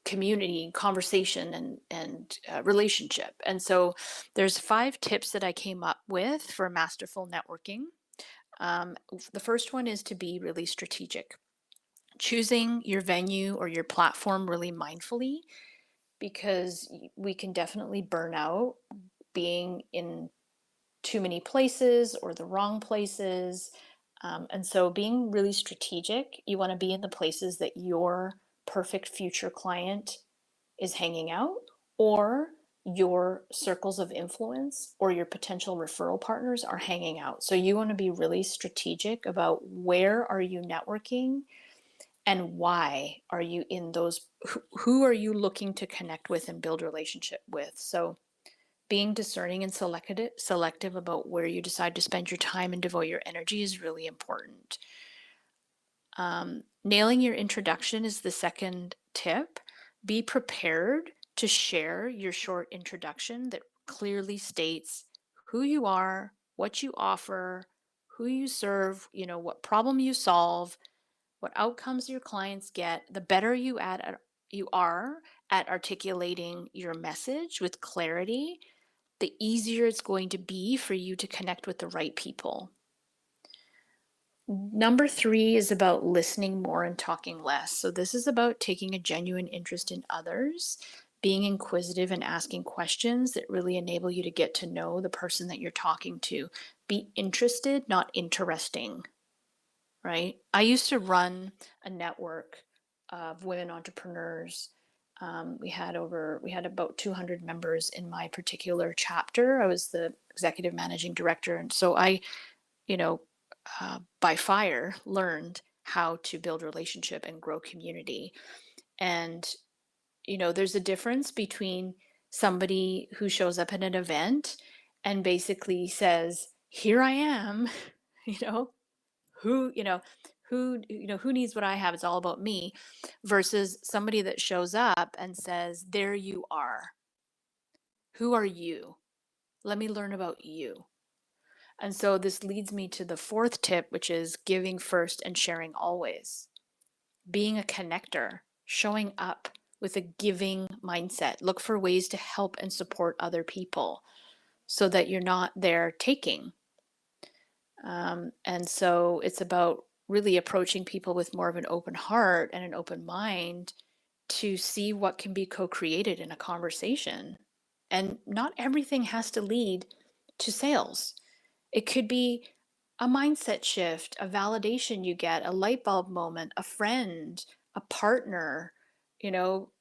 community, conversation, and relationship. And so there's 5 tips that I came up with for masterful networking. The first one is to be really strategic, choosing your venue or your platform really mindfully, because we can definitely burn out being in too many places or the wrong places. And so being really strategic, you want to be in the places that your perfect future client is hanging out, or your circles of influence or your potential referral partners are hanging out. So you want to be really strategic about where are you networking and why are you in those, who are you looking to connect with and build relationship with. So being discerning and selective about where you decide to spend your time and devote your energy is really important. Nailing your introduction is the second tip. Be prepared to share your short introduction that clearly states who you are, what you offer, who you serve, what problem you solve, what outcomes your clients get, the better you are at articulating your message with clarity, the easier it's going to be for you to connect with the right people. Number three is about listening more and talking less. So, this is about taking a genuine interest in others, being inquisitive and asking questions that really enable you to get to know the person that you're talking to. Be interested, not interesting, right? I used to run a network of women entrepreneurs. We had about 200 members in my particular chapter. I was the executive managing director. And so you know, by fire, learned how to build relationship and grow community. And, there's a difference between somebody who shows up at an event and basically says, here I am, you know, who, you know, who needs what I have? It's all about me, versus somebody that shows up and says, there you are. Who are you? Let me learn about you. And so this leads me to the fourth tip, which is giving first and sharing always. Being a connector, showing up with a giving mindset. Look for ways to help and support other people so that you're not there taking. And so it's about really approaching people with more of an open heart and an open mind to see what can be co-created in a conversation. And not everything has to lead to sales. It could be a mindset shift, a validation you get, a light bulb moment, a friend, a partner. You know,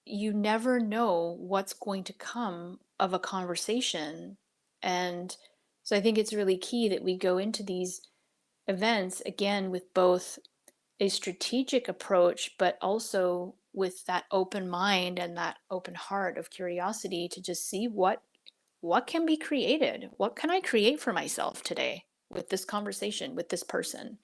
you never know what's going to come of a conversation. And so I think it's really key that we go into these events again with both a strategic approach, but also with that open mind and that open heart of curiosity to just see what can be created. What can I create for myself today with this conversation with this person?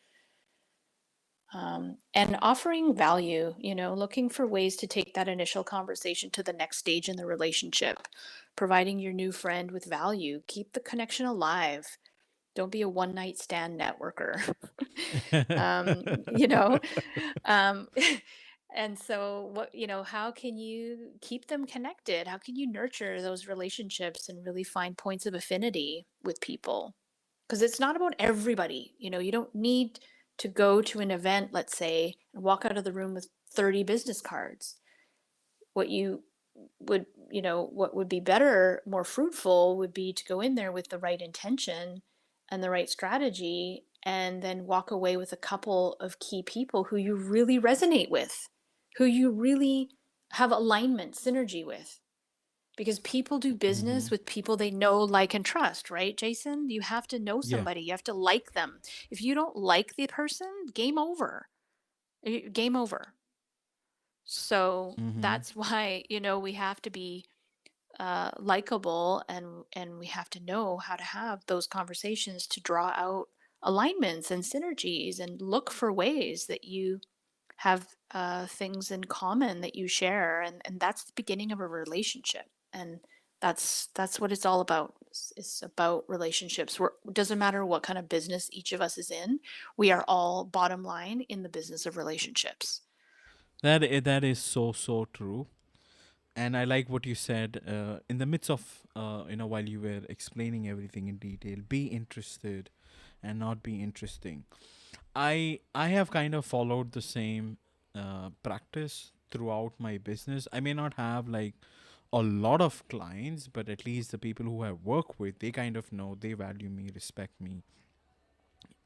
And offering value, looking for ways to take that initial conversation to the next stage in the relationship, providing your new friend with value, keep the connection alive. Don't be a one night stand networker. You know, um, and so how can you keep them connected? How can you nurture those relationships and really find points of affinity with people? Because it's not about everybody. You don't need to go to an event, let's say, and walk out of the room with 30 business cards. What you what would be better, more fruitful, would be to go in there with the right intention and the right strategy, and then walk away with a couple of key people who you really resonate with, who you really have alignment, synergy with. Because people do business Hmm. with people they know, like, and trust, right, Jason? You have to know Yeah. somebody, you have to like them. If you don't like the person, game over. Game over. So Hmm. that's why, we have to be likable, and we have to know how to have those conversations to draw out alignments and synergies and look for ways that you have things in common that you share, and that's the beginning of a relationship. And that's what it's all about. It's about relationships. It doesn't matter what kind of business each of us is in. We are all, bottom line, in the business of relationships. That is so so true. And I like what you said in the midst of while you were explaining everything in detail. Be interested, and not be interesting. I have kind of followed the same practice throughout my business. I may not have like a lot of clients, but at least the people who I work with, they kind of know, they value me, respect me,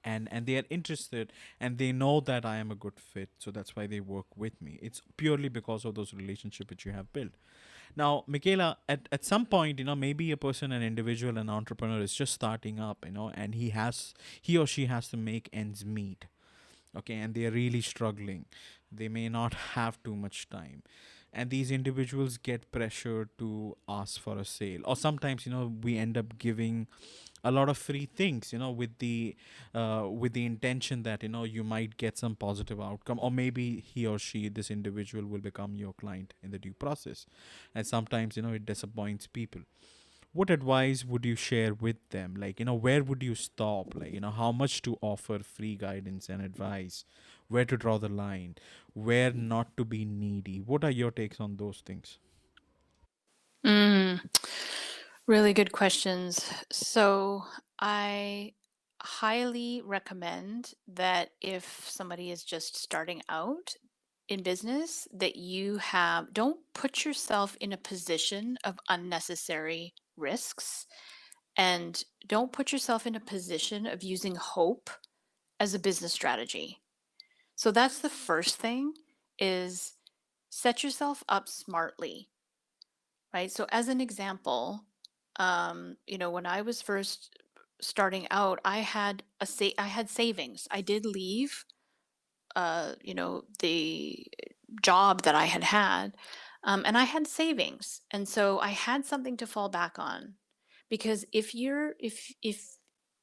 and they are interested, and they know that I am a good fit, so that's why they work with me. It's purely because of those relationships that you have built. Now, Michaela, at some point, maybe a person, an individual, an entrepreneur is just starting up, and he or she has to make ends meet. Okay, and they are really struggling. They may not have too much time. And these individuals get pressured to ask for a sale. Or sometimes, we end up giving a lot of free things, with the intention that, you might get some positive outcome, or maybe he or she, this individual, will become your client in the due process. And sometimes, it disappoints people. What advice would you share with them? Like, where would you stop? Like, how much to offer free guidance and advice where to draw the line, where not to be needy. What are your takes on those things? Mm, really good questions. So I highly recommend that if somebody is just starting out in business, that don't put yourself in a position of unnecessary risks, and don't put yourself in a position of using hope as a business strategy. So that's the first thing, is set yourself up smartly, right? So as an example, when I was first starting out, I had savings. I did leave, the job that I had had, and I had savings, and so I had something to fall back on. Because if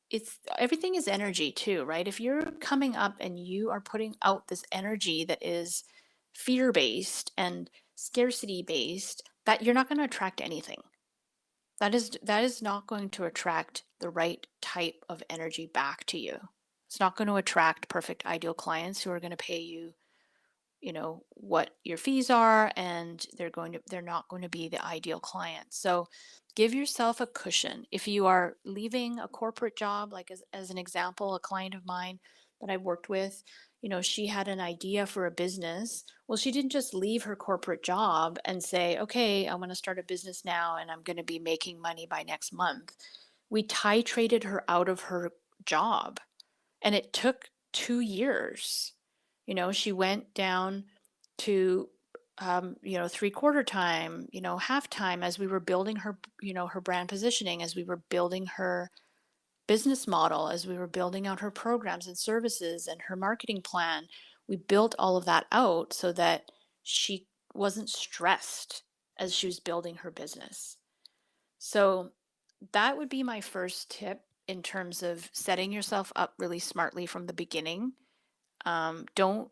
it's everything is energy too, right? If you're coming up and you are putting out this energy that is fear based and scarcity based, that you're not going to attract anything. That is not going to attract the right type of energy back to you. It's not going to attract perfect ideal clients who are going to pay you, what your fees are, and they're not going to be the ideal client. So give yourself a cushion. If you are leaving a corporate job, like as an example, a client of mine that I worked with, she had an idea for a business. Well, she didn't just leave her corporate job and say, okay, I want to start a business now and I'm going to be making money by next month. We titrated her out of her job, and it took 2 years. She went down to, 3/4 time, half time, as we were building her, her brand positioning, as we were building her business model, as we were building out her programs and services and her marketing plan. We built all of that out so that she wasn't stressed as she was building her business. So that would be my first tip in terms of setting yourself up really smartly from the beginning. Don't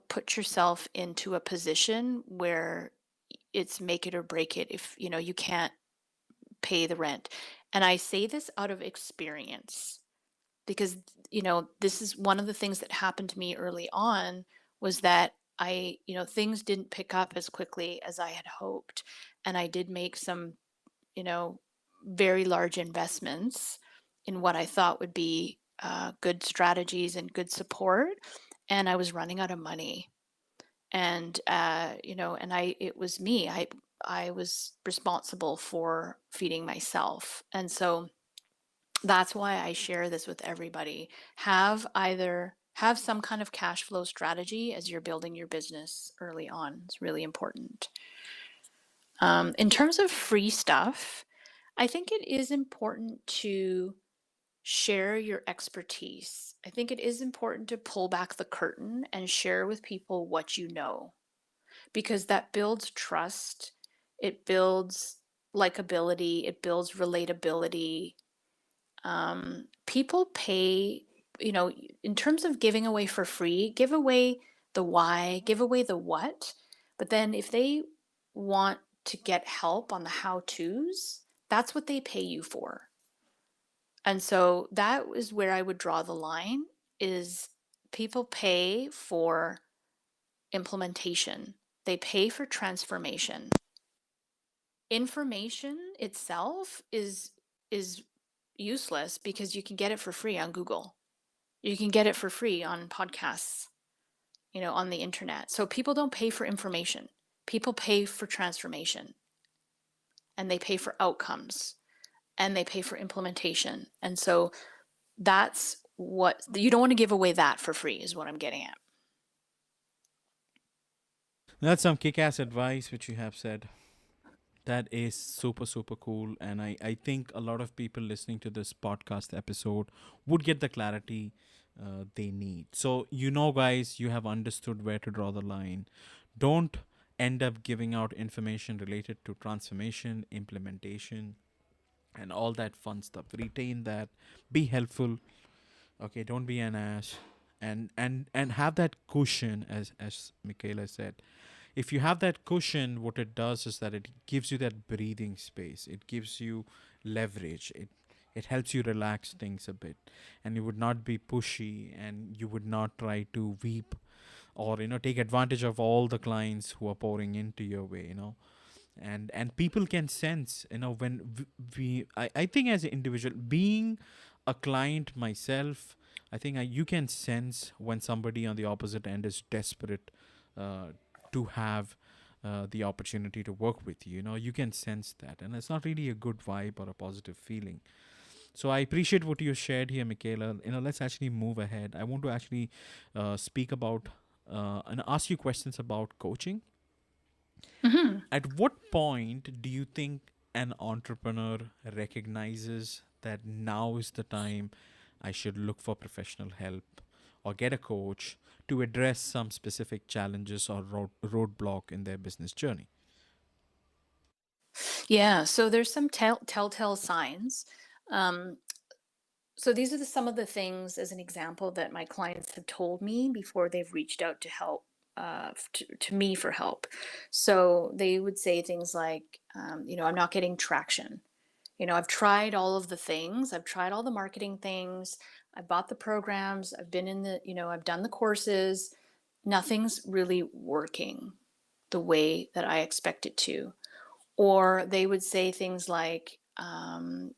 put yourself into a position where it's make it or break it if you can't pay the rent. And I say this out of experience, because this is one of the things that happened to me early on, was that things didn't pick up as quickly as I had hoped, and I did make some you know very large investments in what I thought would be good strategies and good support, and I was running out of money. And and it was me. I was responsible for feeding myself, and so that's why I share this with everybody. Have some kind of cash flow strategy as you're building your business early on. It's really important. In terms of free stuff, I think it is important to share your expertise. I think it is important to pull back the curtain and share with people what you know, because that builds trust, it builds likability, it builds relatability. People pay, in terms of giving away for free, give away the why, give away the what. But then if they want to get help on the how to's, that's what they pay you for. And so that is where I would draw the line, is people pay for implementation. They pay for transformation. Information itself is useless because you can get it for free on Google. You can get it for free on podcasts, on the internet. So people don't pay for information. People pay for transformation, and they pay for outcomes, and they pay for implementation. And so that's what you don't want to give away, that for free is what I'm getting at. That's some kick-ass advice which you have said. That is super, super cool. And I think a lot of people listening to this podcast episode would get the clarity they need. So, guys, you have understood where to draw the line. Don't end up giving out information related to transformation, implementation, and all that fun stuff. Retain that. Be helpful. Okay, don't be an ass. And have that cushion, as Michaela said. If you have that cushion, what it does is that it gives you that breathing space. It gives you leverage. It helps you relax things a bit, and you would not be pushy, and you would not try to weep or take advantage of all the clients who are pouring into your way. And people can sense when I think as an individual, being a client myself, I think you can sense when somebody on the opposite end is desperate uh, to have the opportunity to work with you. You can sense that, and it's not really a good vibe or a positive feeling. So I appreciate what you shared here, Michaela. Let's actually move ahead. I want to actually speak about and ask you questions about coaching. Hmm. At what point do you think an entrepreneur recognizes that now is the time I should look for professional help or get a coach to address some specific challenges or roadblock in their business journey? Yeah, so there's some telltale signs. Um, so these are some of the things, as an example, that my clients have told me before they've reached out to help, to me for help. So they would say things like, I'm not getting traction. I've tried all of the things, I've tried all the marketing things, I bought the programs, I've been in I've done the courses. Nothing's really working the way that I expect it to. Or they would say things like, I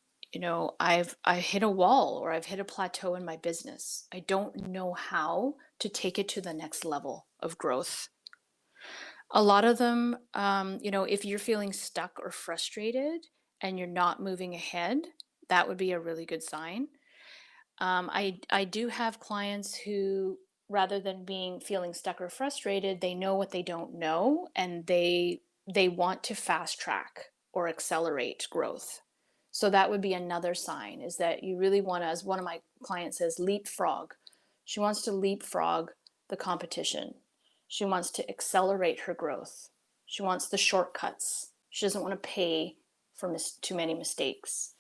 hit a wall, or I've hit a plateau in my business. I don't know how to take it to the next level of growth. A lot of them, if you're feeling stuck or frustrated and you're not moving ahead, that would be a really good sign. I do have clients who, rather than being feeling stuck or frustrated, they know what they don't know, and they want to fast track or accelerate growth. So that would be another sign, is that you really want to, as one of my clients says, leapfrog. She wants to leapfrog the competition. She wants to accelerate her growth. She wants the shortcuts. She doesn't want to pay for too many mistakes.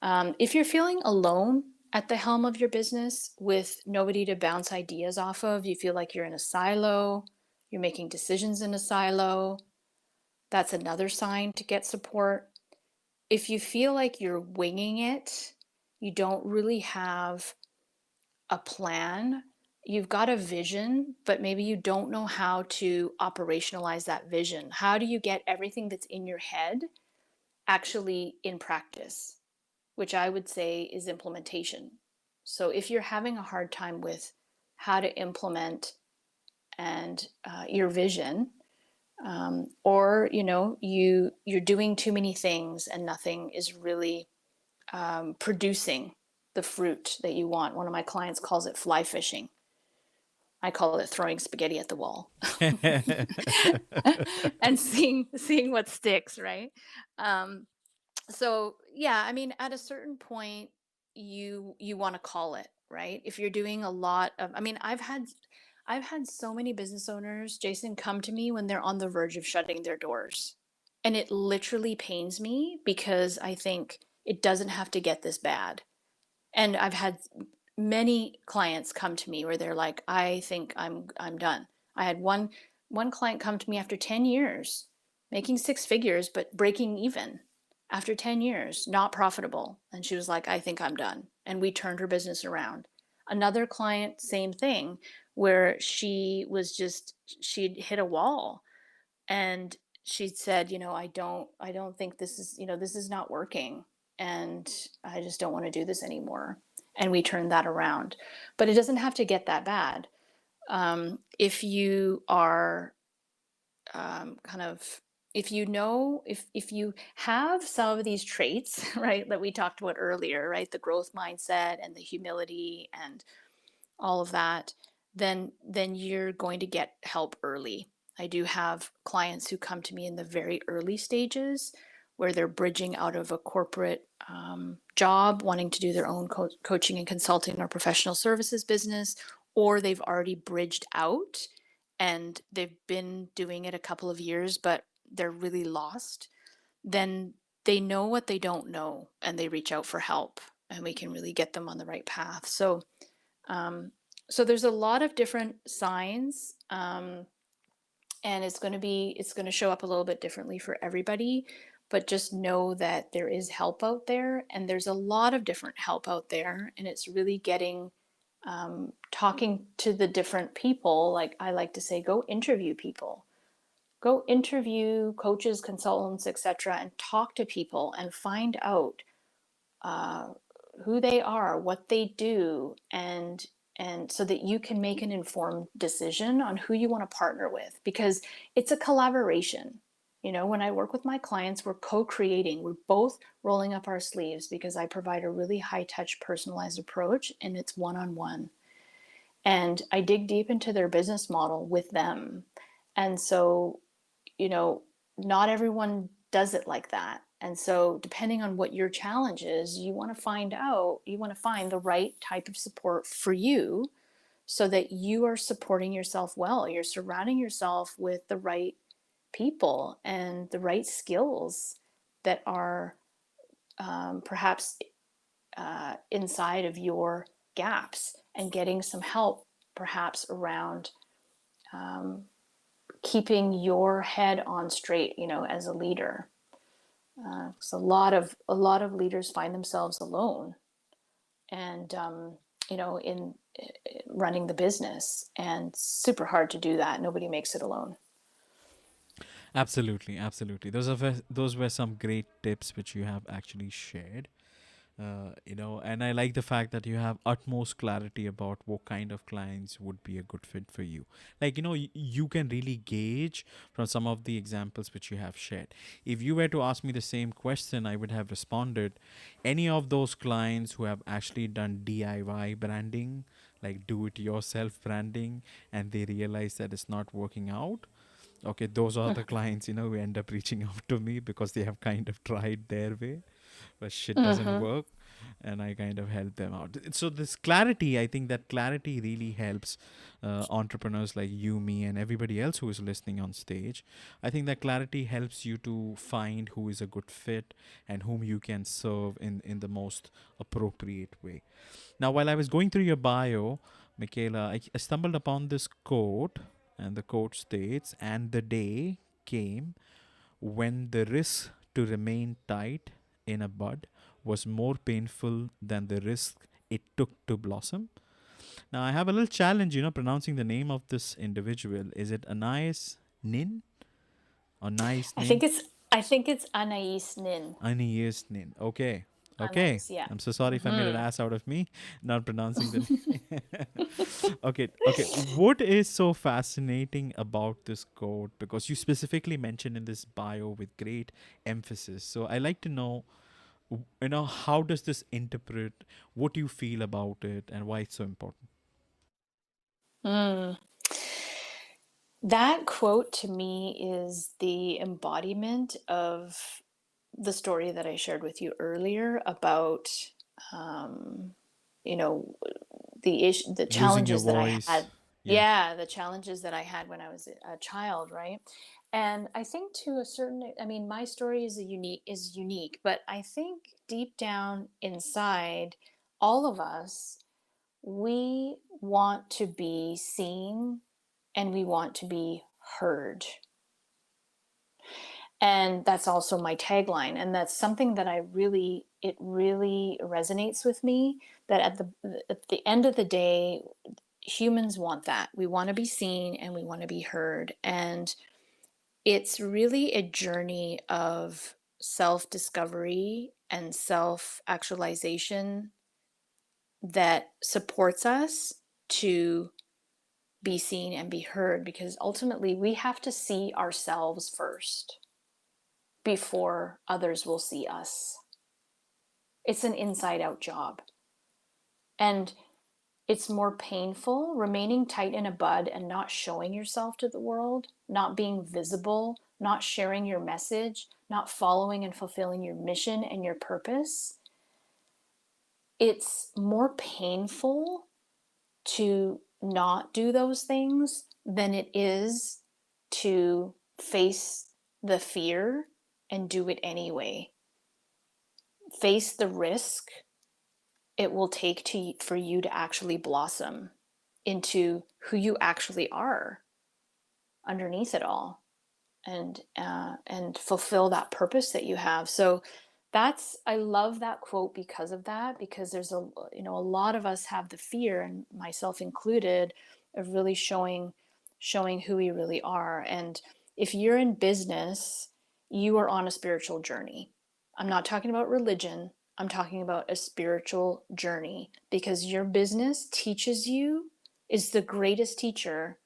If you're feeling alone at the helm of your business with nobody to bounce ideas off of, you feel like you're in a silo, you're making decisions in a silo, that's another sign to get support. If you feel like you're winging it, you don't really have a plan, you've got a vision, but maybe you don't know how to operationalize that vision. How do you get everything that's in your head actually in practice? Which I would say is implementation. So if you're having a hard time with how to implement and your vision, or you're doing too many things and nothing is really producing the fruit that you want. One of my clients calls it fly fishing. I call it throwing spaghetti at the wall and seeing what sticks, right? Um, so yeah, I mean, at a certain point, you want to call it, right? If you're doing a lot of, I mean, I've had so many business owners, Jason, come to me when they're on the verge of shutting their doors, and it literally pains me because I think it doesn't have to get this bad. And I've had many clients come to me where they're like, I think I'm done. I had one client come to me after 10 years, making six figures but breaking even after 10 years, not profitable. And she was like, I think I'm done. And we turned her business around. Another client, same thing, where she'd hit a wall, and she said, I don't think this is not working, and I just don't want to do this anymore. And we turned that around. But it doesn't have to get that bad. If you are kind of if you have some of these traits, right, that we talked about earlier, right, the growth mindset and the humility and all of that, then you're going to get help early. I do have clients who come to me in the very early stages where they're bridging out of a corporate job, wanting to do their own coaching and consulting or professional services business, or they've already bridged out and they've been doing it a couple of years, but they're really lost. Then they know what they don't know and they reach out for help, and we can really get them on the right path. Um, so there's a lot of different signs, and it's going to show up a little bit differently for everybody. but just know that there is help out there, and there's a lot of different help out there. And it's really getting, talking to the different people. Like I like to say, go interview people, go interview coaches, consultants, etc., and talk to people and find out uh, who they are, what they do, and so that you can make an informed decision on who you want to partner with, because it's a collaboration. You know, when I work with my clients, we're co-creating. We're both rolling up our sleeves because I provide a really high-touch, personalized approach, and it's one-on-one. And I dig deep into their business model with them. And so, you know, not everyone does it like that. And so, depending on what your challenge is, you want to find out, you want to find the right type of support for you so that you are supporting yourself well. You're surrounding yourself with the right people and the right skills that are perhaps inside of your gaps, and getting some help perhaps around keeping your head on straight, you know, as a leader. So a lot of leaders find themselves alone, and you know, in running the business, and super hard to do that. Nobody makes it alone. Absolutely, absolutely. Those were some great tips which you have actually shared. And I like the fact that you have utmost clarity about what kind of clients would be a good fit for you. Like, you can really gauge from some of the examples which you have shared. If you were to ask me the same question, I would have responded, any of those clients who have actually done DIY branding, like do it yourself branding, and they realize that it's not working out. Okay, those are the clients, who end up reaching out to me because they have kind of tried their way, but shit doesn't Mm-hmm. work, and I kind of help them out. So this clarity, I think that clarity really helps entrepreneurs like you, me, and everybody else who is listening on stage. I think that clarity helps you to find who is a good fit and whom you can serve in the most appropriate way. Now, while I was going through your bio, Michaela, I stumbled upon this quote, and the quote states, "And the day came when the risk to remain tight in a bud was more painful than the risk it took to blossom." Now, I have a little challenge, pronouncing the name of this individual. Is it Anais Nin or Nice I Nin? think it's I think it's Anais Nin. Anais Nin. Okay. Okay. Anais, yeah. I'm so sorry if I made an Mm-hmm. ass out of me not pronouncing the name. Okay. Okay. What is so fascinating about this quote? Because you specifically mentioned in this bio with great emphasis. So I like to know, how does this interpret, what do you feel about it, and why it's so important? Mm. That quote to me is the embodiment of the story that I shared with you earlier about, um, you know, the Losing your challenges that I voice. had. Yeah. Yeah, the challenges that I had when I was a child, right? And I think to a certain, I mean, my story is unique, but I think deep down inside, all of us, we want to be seen and we want to be heard. And that's also my tagline. And that's something that it really resonates with me, that at the end of the day, humans want that. We want to be seen and we want to be heard. And it's really a journey of self discovery and self actualization that supports us to be seen and be heard, because ultimately we have to see ourselves first before others will see us. It's an inside out job. And it's more painful remaining tight in a bud and not showing yourself to the world, not being visible, not sharing your message, not following and fulfilling your mission and your purpose. It's more painful to not do those things than it is to face the fear and do it anyway. Face the risk it will take for you to actually blossom into who you actually are underneath it all. and fulfill that purpose that you have. So I love that quote because of that, because there's a lot of us have the fear, and myself included, of really showing who we really are. And if you're in business, you are on a spiritual journey. I'm not talking about religion. I'm talking about a spiritual journey, because your business is the greatest teacher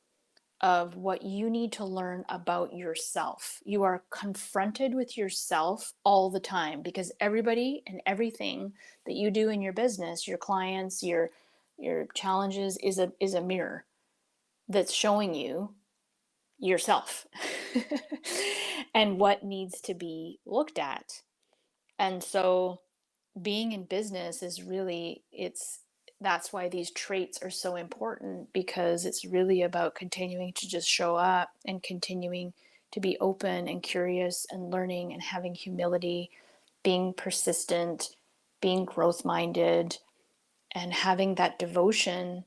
of what you need to learn about yourself. You are confronted with yourself all the time, because everybody and everything that you do in your business, your clients, your challenges, is a mirror that's showing you yourself and what needs to be looked at. And so being in business is really, that's why these traits are so important, because it's really about continuing to just show up and continuing to be open and curious and learning and having humility, being persistent, being growth minded, and having that devotion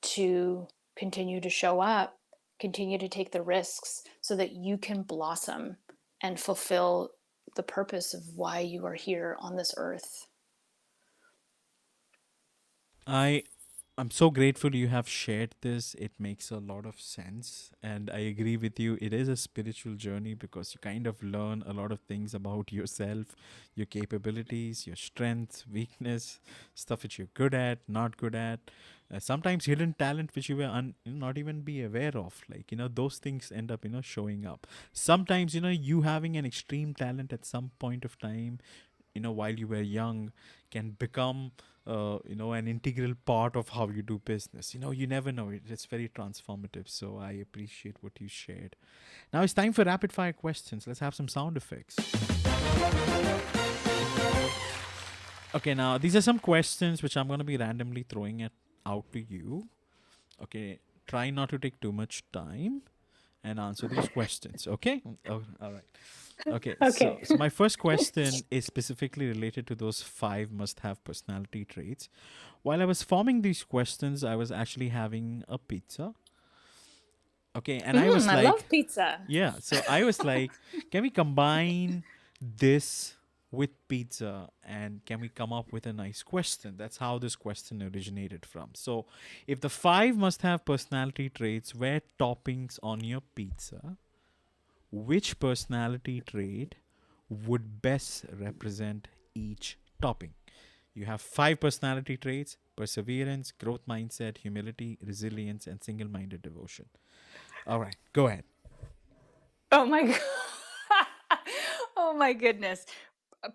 to continue to show up, continue to take the risks, so that you can blossom and fulfill the purpose of why you are here on this earth. I I'm so grateful you have shared this. It makes a lot of sense. And I agree with you. It is a spiritual journey because you kind of learn a lot of things about yourself, your capabilities, your strengths, weakness, stuff that you're good at, not good at. Sometimes hidden talent which you were not even be aware of. Like, those things end up, showing up. Sometimes, you having an extreme talent at some point of time, while you were young, can become an integral part of how you do business. You never know. It's very transformative. So I appreciate what you shared. Now it's time for rapid fire questions. Let's have some sound effects. Okay, now these are some questions which I'm going to be randomly throwing out to you. Okay, try not to take too much time and answer these questions. Okay? Oh, all right. Okay, Okay. so my first question is specifically related to those 5 must-have personality traits. While I was forming these questions, I was actually having a pizza. Okay, and I was I like, love pizza. yeah, so I was like, can we combine this with pizza and can we come up with a nice question? That's how this question originated from. So, if the 5 must-have personality traits were toppings on your pizza, which personality trait would best represent each topping? You have 5 personality traits: perseverance, growth mindset, humility, resilience, and single minded devotion. All right, go ahead. Oh my god. Oh my goodness.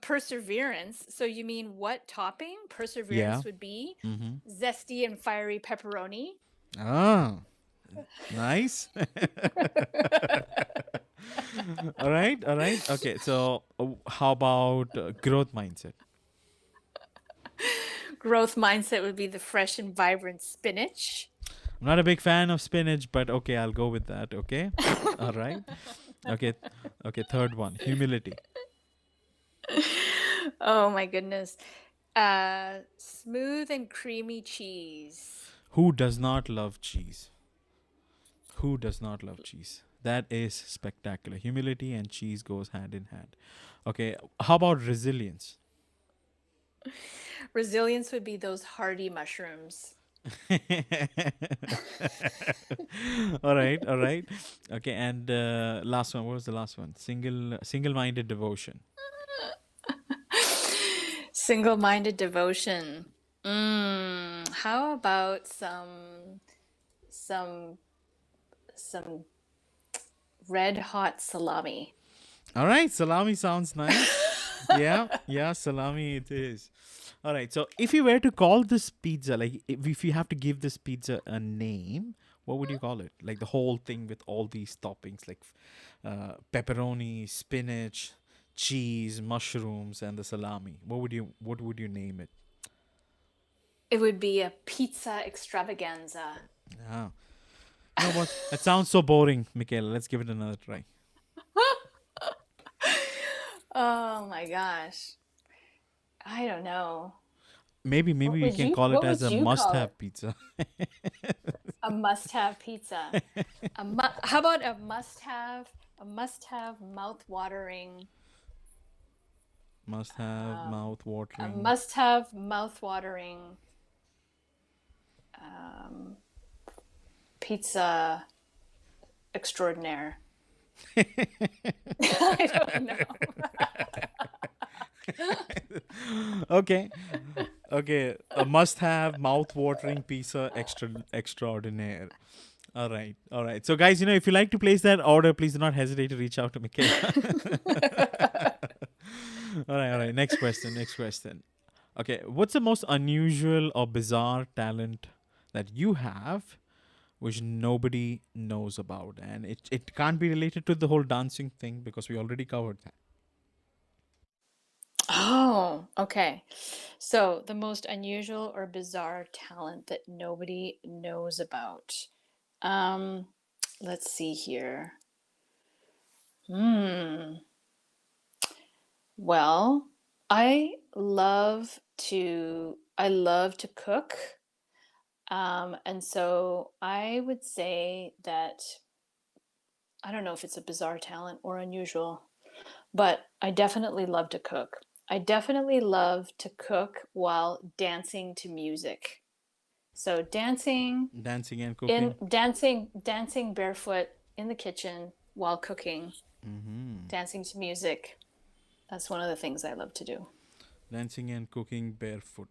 Perseverance. So you mean what topping? Yeah. Perseverance would be Mm-hmm. zesty and fiery pepperoni. Ah, nice. All right, all right. Okay, so how about growth mindset? Growth mindset would be the fresh and vibrant spinach. I'm not a big fan of spinach, but okay, I'll go with that. Okay, all right. Okay, okay. Third one, humility. Oh my goodness. Smooth and creamy cheese. Who does not love cheese? Who does not love cheese? That is spectacular. Humility and cheese goes hand in hand. Okay, how about resilience? Resilience would be those hardy mushrooms. All right, all right. Okay, and last one. What was the last one? Single-minded devotion. Single-minded devotion. How about some red hot salami? All right, salami sounds nice. Yeah, salami it is. All right, so if you were to call this pizza, like if you have to give this pizza a name, what would you call it? Like the whole thing with all these toppings, like pepperoni, spinach, cheese, mushrooms, and the salami. What would you name it? It would be a pizza extravaganza. Ah, you know what? That sounds so boring, Michaela. Let's give it another try. Oh my gosh. I don't know. Maybe we can call it What as would a you call it? must-have pizza. A must-have pizza. How about a must-have? A must-have mouth-watering. Must have Um, mouth a watering. must-have mouth-watering um, pizza extraordinaire. I don't know. Okay. Okay. A must have mouth watering pizza extraordinaire. All right. All right. So, guys, if you like to place that order, please do not hesitate to reach out to Michaela. All right. All right. Next question. Next question. Okay. What's the most unusual or bizarre talent that you have which nobody knows about? And it can't be related to the whole dancing thing because we already covered that. Oh, okay. So the most unusual or bizarre talent that nobody knows about. Um, let's see here. Hmm. Well, I love to cook. And so I would say that I don't know if it's a bizarre talent or unusual, but I definitely love to cook. I definitely love to cook while dancing to music. So Dancing and cooking. dancing barefoot in the kitchen while cooking, Mm-hmm. dancing to music. That's one of the things I love to do. Dancing and cooking barefoot.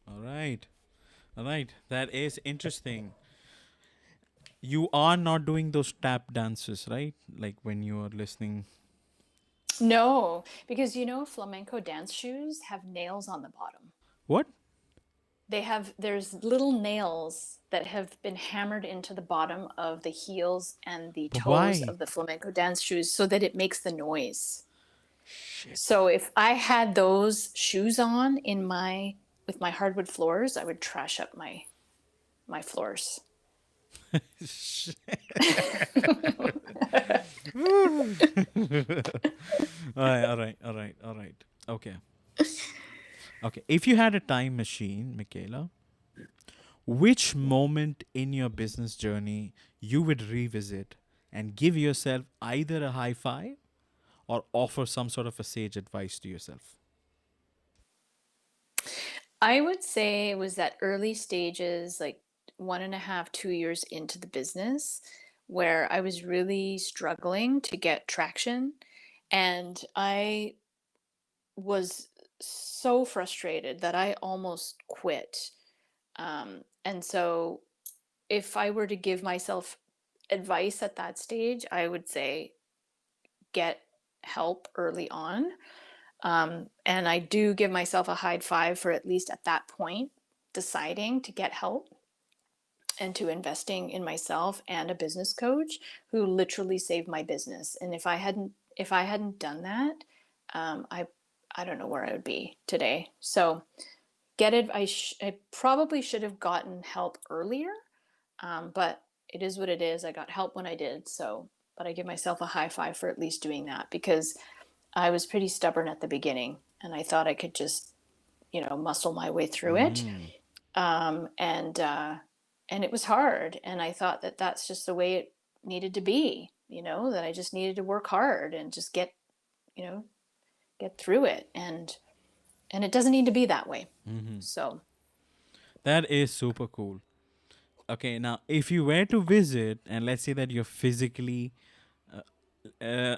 All right. All right. That is interesting. You are not doing those tap dances, right? Like when you are listening. No, because flamenco dance shoes have nails on the bottom. What? There's little nails that have been hammered into the bottom of the heels and the But toes why? of the flamenco dance shoes so that it makes the noise. Shit. So if I had those shoes on with my hardwood floors, I would trash up my floors. All right. All right. All right. All right. Okay. Okay. If you had a time machine, Michaela, which moment in your business journey you would revisit and give yourself either a high five or offer some sort of a sage advice to yourself? I would say it was that early stages, like 1.5, 2 years into the business, where I was really struggling to get traction. And I was so frustrated that I almost quit. And so, if I were to give myself advice at that stage, I would say get help early on. And I do give myself a high five for at least at that point deciding to get help and to investing in myself and a business coach who literally saved my business. And if I hadn't done that, I don't know where I would be today. So get it. I probably should have gotten help earlier, but it is what it is. I got help when I did. So, but I give myself a high five for at least doing that because I was pretty stubborn at the beginning and I thought I could just, muscle my way through it. Mm. Um, and, uh, and it was hard. And I thought that that's just the way it needed to be, that I just needed to work hard and just you know, get through it. And it doesn't need to be that way. Mm-hmm. So, That is super cool. Okay, now if you were to visit, and let's say that you're physically, uh,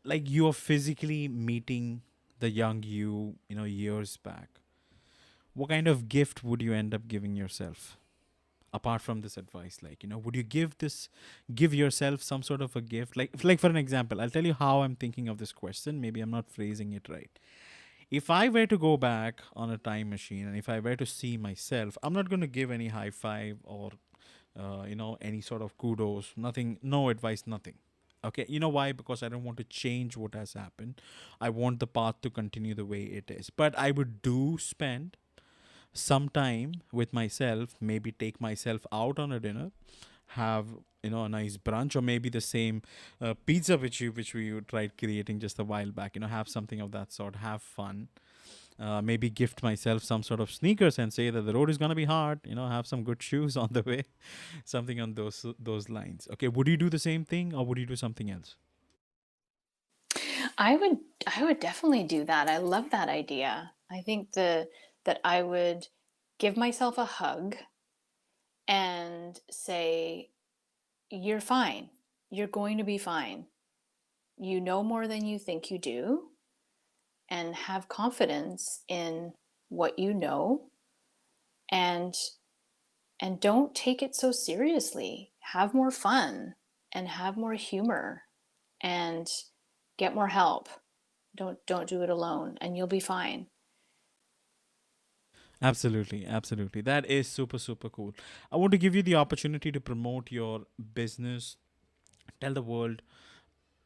like you're physically meeting the young years back, what kind of gift would you end up giving yourself? Apart from this advice, like, would you give yourself some sort of a gift? Like for an example, I'll tell you how I'm thinking of this question. Maybe I'm not phrasing it right. If I were to go back on a time machine and if I were to see myself, I'm not going to give any high five or, any sort of kudos, nothing, no advice, nothing. Okay, you know why? Because I don't want to change what has happened. I want the path to continue the way it is. But I would do spend some time with myself, maybe take myself out on a dinner, have a nice brunch, or maybe the same pizza which we tried creating just a while back, have something of that sort, have fun, maybe gift myself some sort of sneakers and say that the road is going to be hard, have some good shoes on the way, something on those lines. Okay, would you do the same thing or would you do something else? I would I would definitely do that. I love that idea. I think that I would give myself a hug and say, "You're fine. You're going to be fine. You know more than you think you do, and have confidence in what you know, and don't take it so seriously. Have more fun and have more humor and get more help. Don't do it alone and you'll be fine." Absolutely, absolutely. That is super, super cool. I want to give you the opportunity to promote your business. Tell the world,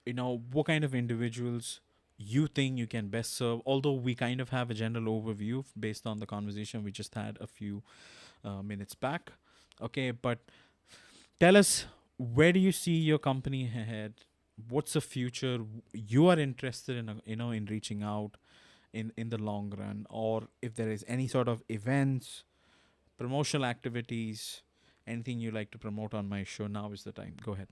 what kind of individuals you think you can best serve. Although we kind of have a general overview based on the conversation we just had a few minutes back. Okay, but tell us, where do you see your company ahead? What's the future you are interested in, in reaching out in the long run, or if there is any sort of events, promotional activities, anything you like to promote on my show, now is the time. Go ahead.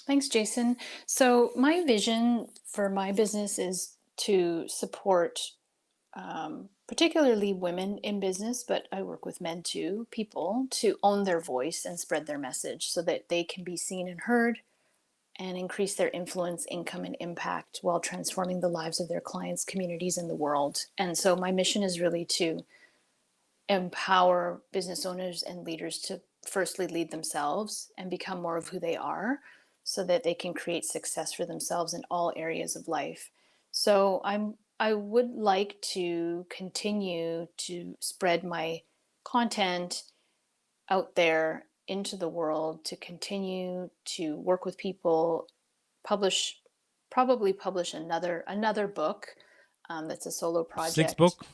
Thanks, Jason. So my vision for my business is to support particularly women in business, but I work with men too, people to own their voice and spread their message so that they can be seen and heard and increase their influence, income, and impact while transforming the lives of their clients, communities, and the world. And so my mission is really to empower business owners and leaders to firstly lead themselves and become more of who they are so that they can create success for themselves in all areas of life. So I would like to continue to spread my content out there into the world, to continue to work with people, publish probably publish another book, that's a solo Six project. book.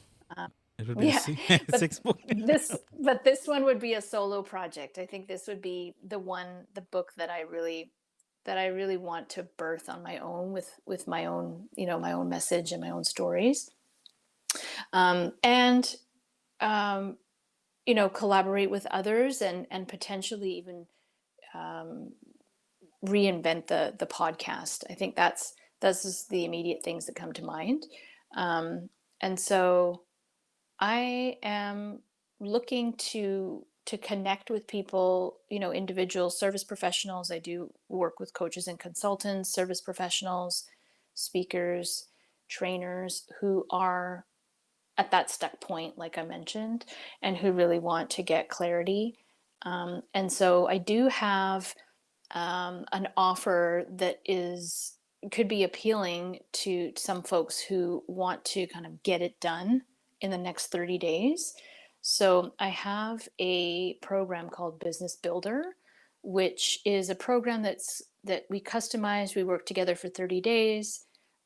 It would be the Yeah, but sixth book. this one would be a solo project. I think this would be the book that I really want to birth on my own with my own, my own message and my own stories. And um, collaborate with others and potentially even um, reinvent the podcast. I think that's just the immediate things that come to mind. And so I am looking to connect with people, individuals, service professionals. I do work with coaches and consultants, service professionals, speakers, trainers who are at that stuck point, like I mentioned, and who really want to get clarity. And so I do have an offer that could be appealing to some folks who want to kind of get it done in the next 30 days. So I have a program called Business Builder, which is a program that we customize. We work together for 30 days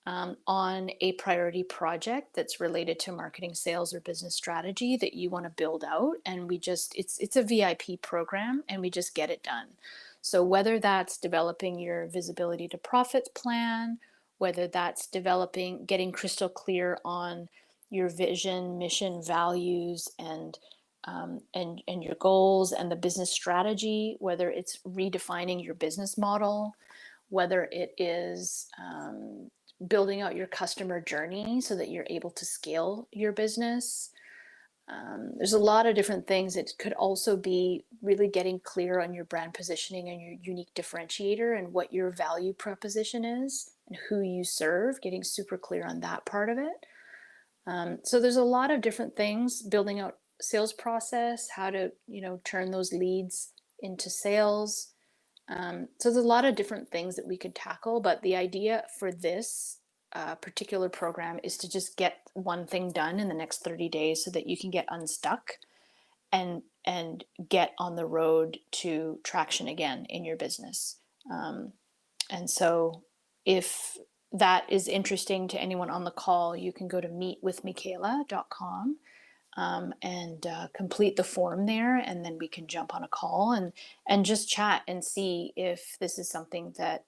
on a priority project that's related to marketing, sales, or business strategy that you want to build out. And it's a VIP program, and we just get it done. So whether that's developing your visibility to profits plan, whether that's getting crystal clear on your vision, mission, values, and your goals and the business strategy, whether it's redefining your business model, whether it is building out your customer journey so that you're able to scale your business. There's a lot of different things. It could also be really getting clear on your brand positioning and your unique differentiator and what your value proposition is and who you serve, getting super clear on that part of it. So there's a lot of different things, building out sales process, how to, turn those leads into sales. So there's a lot of different things that we could tackle, but the idea for this particular program is to just get one thing done in the next 30 days so that you can get unstuck and get on the road to traction again in your business. And so if that is interesting to anyone on the call, you can go to meetwithmichela.com and complete the form there, and then we can jump on a call and just chat and see if this is something that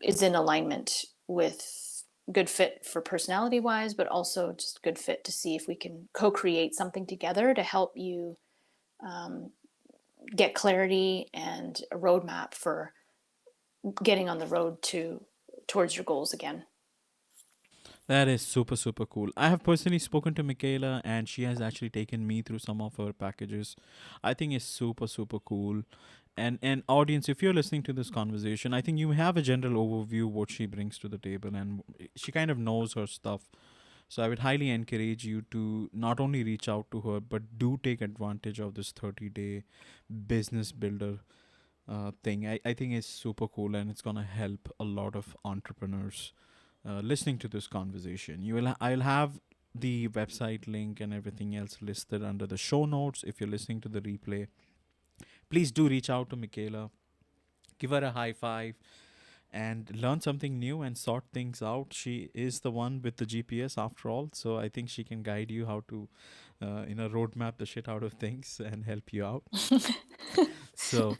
is in alignment with good fit for personality wise, but also just good fit to see if we can co-create something together to help you get clarity and a roadmap for getting on the road towards your goals again. That is super, super cool. I have personally spoken to Michaela and she has actually taken me through some of her packages. I think it's super, super cool. And audience, if you're listening to this conversation, I think you have a general overview what she brings to the table and she kind of knows her stuff. So I would highly encourage you to not only reach out to her, but do take advantage of this 30-day business builder thing. I think it's super cool and it's gonna help a lot of entrepreneurs listening to this conversation. I'll have the website link and everything else listed under the show notes. If you're listening to the replay, please do reach out to Michaela, give her a high five, and learn something new and sort things out. She is the one with the GPS after all, so I think she can guide you how to, roadmap the shit out of things and help you out. So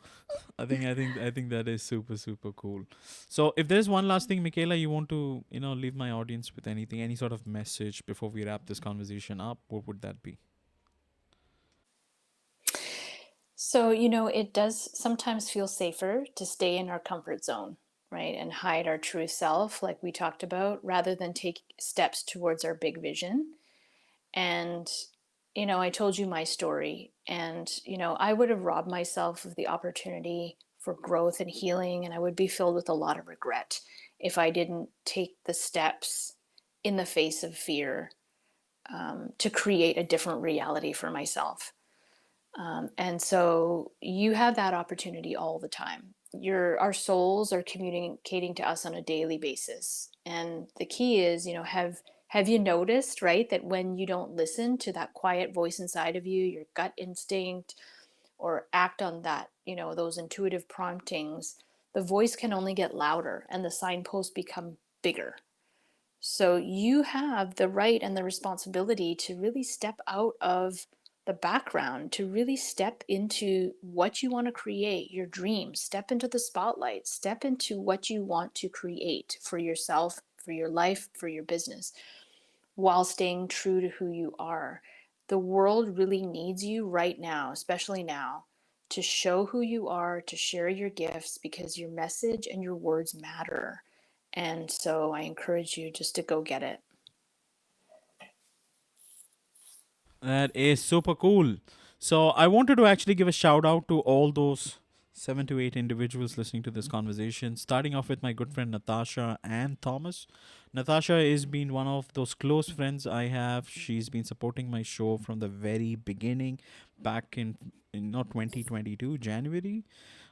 I think that is super, super cool. So if there's one last thing, Michaela, you want to leave my audience with anything, any sort of message before we wrap this conversation up, what would that be? So, it does sometimes feel safer to stay in our comfort zone, right? And hide our true self, like we talked about, rather than take steps towards our big vision. And, I told you my story, and, I would have robbed myself of the opportunity for growth and healing, and I would be filled with a lot of regret if I didn't take the steps in the face of fear to create a different reality for myself. And so you have that opportunity all the time. Our souls are communicating to us on a daily basis. And the key is, have you noticed, right, that when you don't listen to that quiet voice inside of you, your gut instinct, or act on that, those intuitive promptings, the voice can only get louder and the signposts become bigger. So you have the right and the responsibility to really step out of the background, to really step into what you want to create, your dreams, step into the spotlight, step into what you want to create for yourself, for your life, for your business, while staying true to who you are. The world really needs you right now, especially now, to show who you are, to share your gifts, because your message and your words matter. And so I encourage you just to go get it. That is super cool. So I wanted to actually give a shout out to all those 7 to 8 individuals listening to this conversation, starting off with my good friend Natasha and Thomas. Natasha has been one of those close friends I have. She's been supporting my show from the very beginning, back in not 2022 January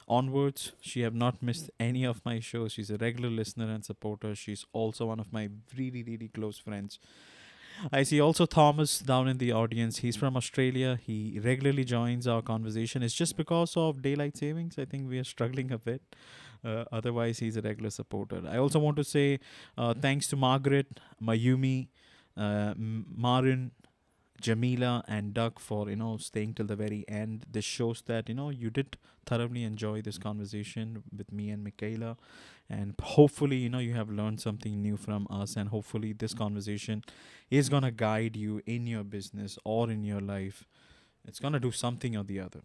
onwards. She have not missed any of my shows. She's a regular listener and supporter. She's also one of my really, really close friends. I see also Thomas down in the audience. He's from Australia. He regularly joins our conversation. It's just because of daylight savings. I think we are struggling a bit. Otherwise, he's a regular supporter. I also want to say thanks to Margaret, Mayumi, Marin, Jamila, and Doug for staying till the very end. This shows that you did thoroughly enjoy this conversation with me and Michaela, and hopefully you have learned something new from us, and hopefully this conversation is gonna guide you in your business or in your life. It's gonna do something or the other.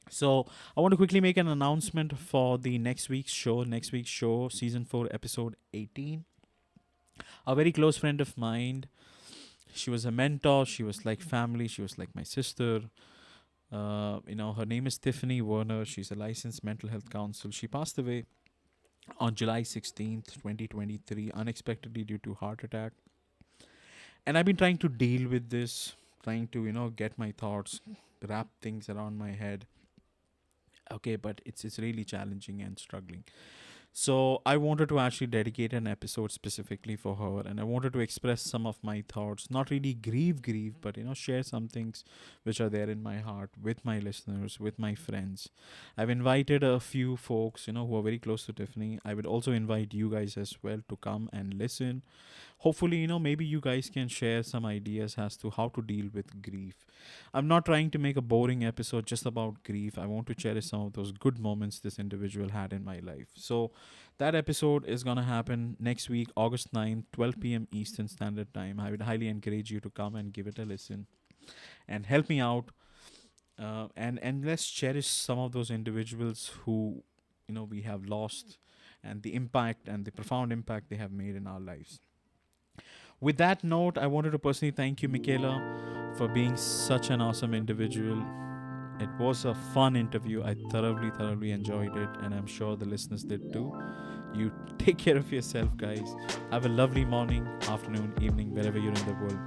So I want to quickly make an announcement for the next week's show. Next week's show, season 4, episode 18. A very close friend of mine. She was a mentor. She was like family. She was like my sister. Her name is Tiffany Werner. She's a licensed mental health counselor. She passed away on July 16th, 2023, unexpectedly due to heart attack. And I've been trying to deal with this, trying to, get my thoughts, wrap things around my head. Okay, but it's really challenging and struggling. So I wanted to actually dedicate an episode specifically for her, and I wanted to express some of my thoughts, not really grieve, but share some things which are there in my heart with my listeners, with my friends. I've invited a few folks, who are very close to Tiffany. I would also invite you guys as well to come and listen. hopefully, maybe you guys can share some ideas as to how to deal with grief. I'm not trying to make a boring episode just about grief. I want to cherish some of those good moments this individual had in my life. So that episode is going to happen next week, August 9th, 12 p.m. Eastern Standard Time. I would highly encourage you to come and give it a listen and help me out. And let's cherish some of those individuals who we have lost, and the impact and the profound impact they have made in our lives. With that note, I wanted to personally thank you, Michela, for being such an awesome individual. It was a fun interview. I thoroughly enjoyed it, and I'm sure the listeners did too. You take care of yourself, guys. Have a lovely morning, afternoon, evening, wherever you're in the world.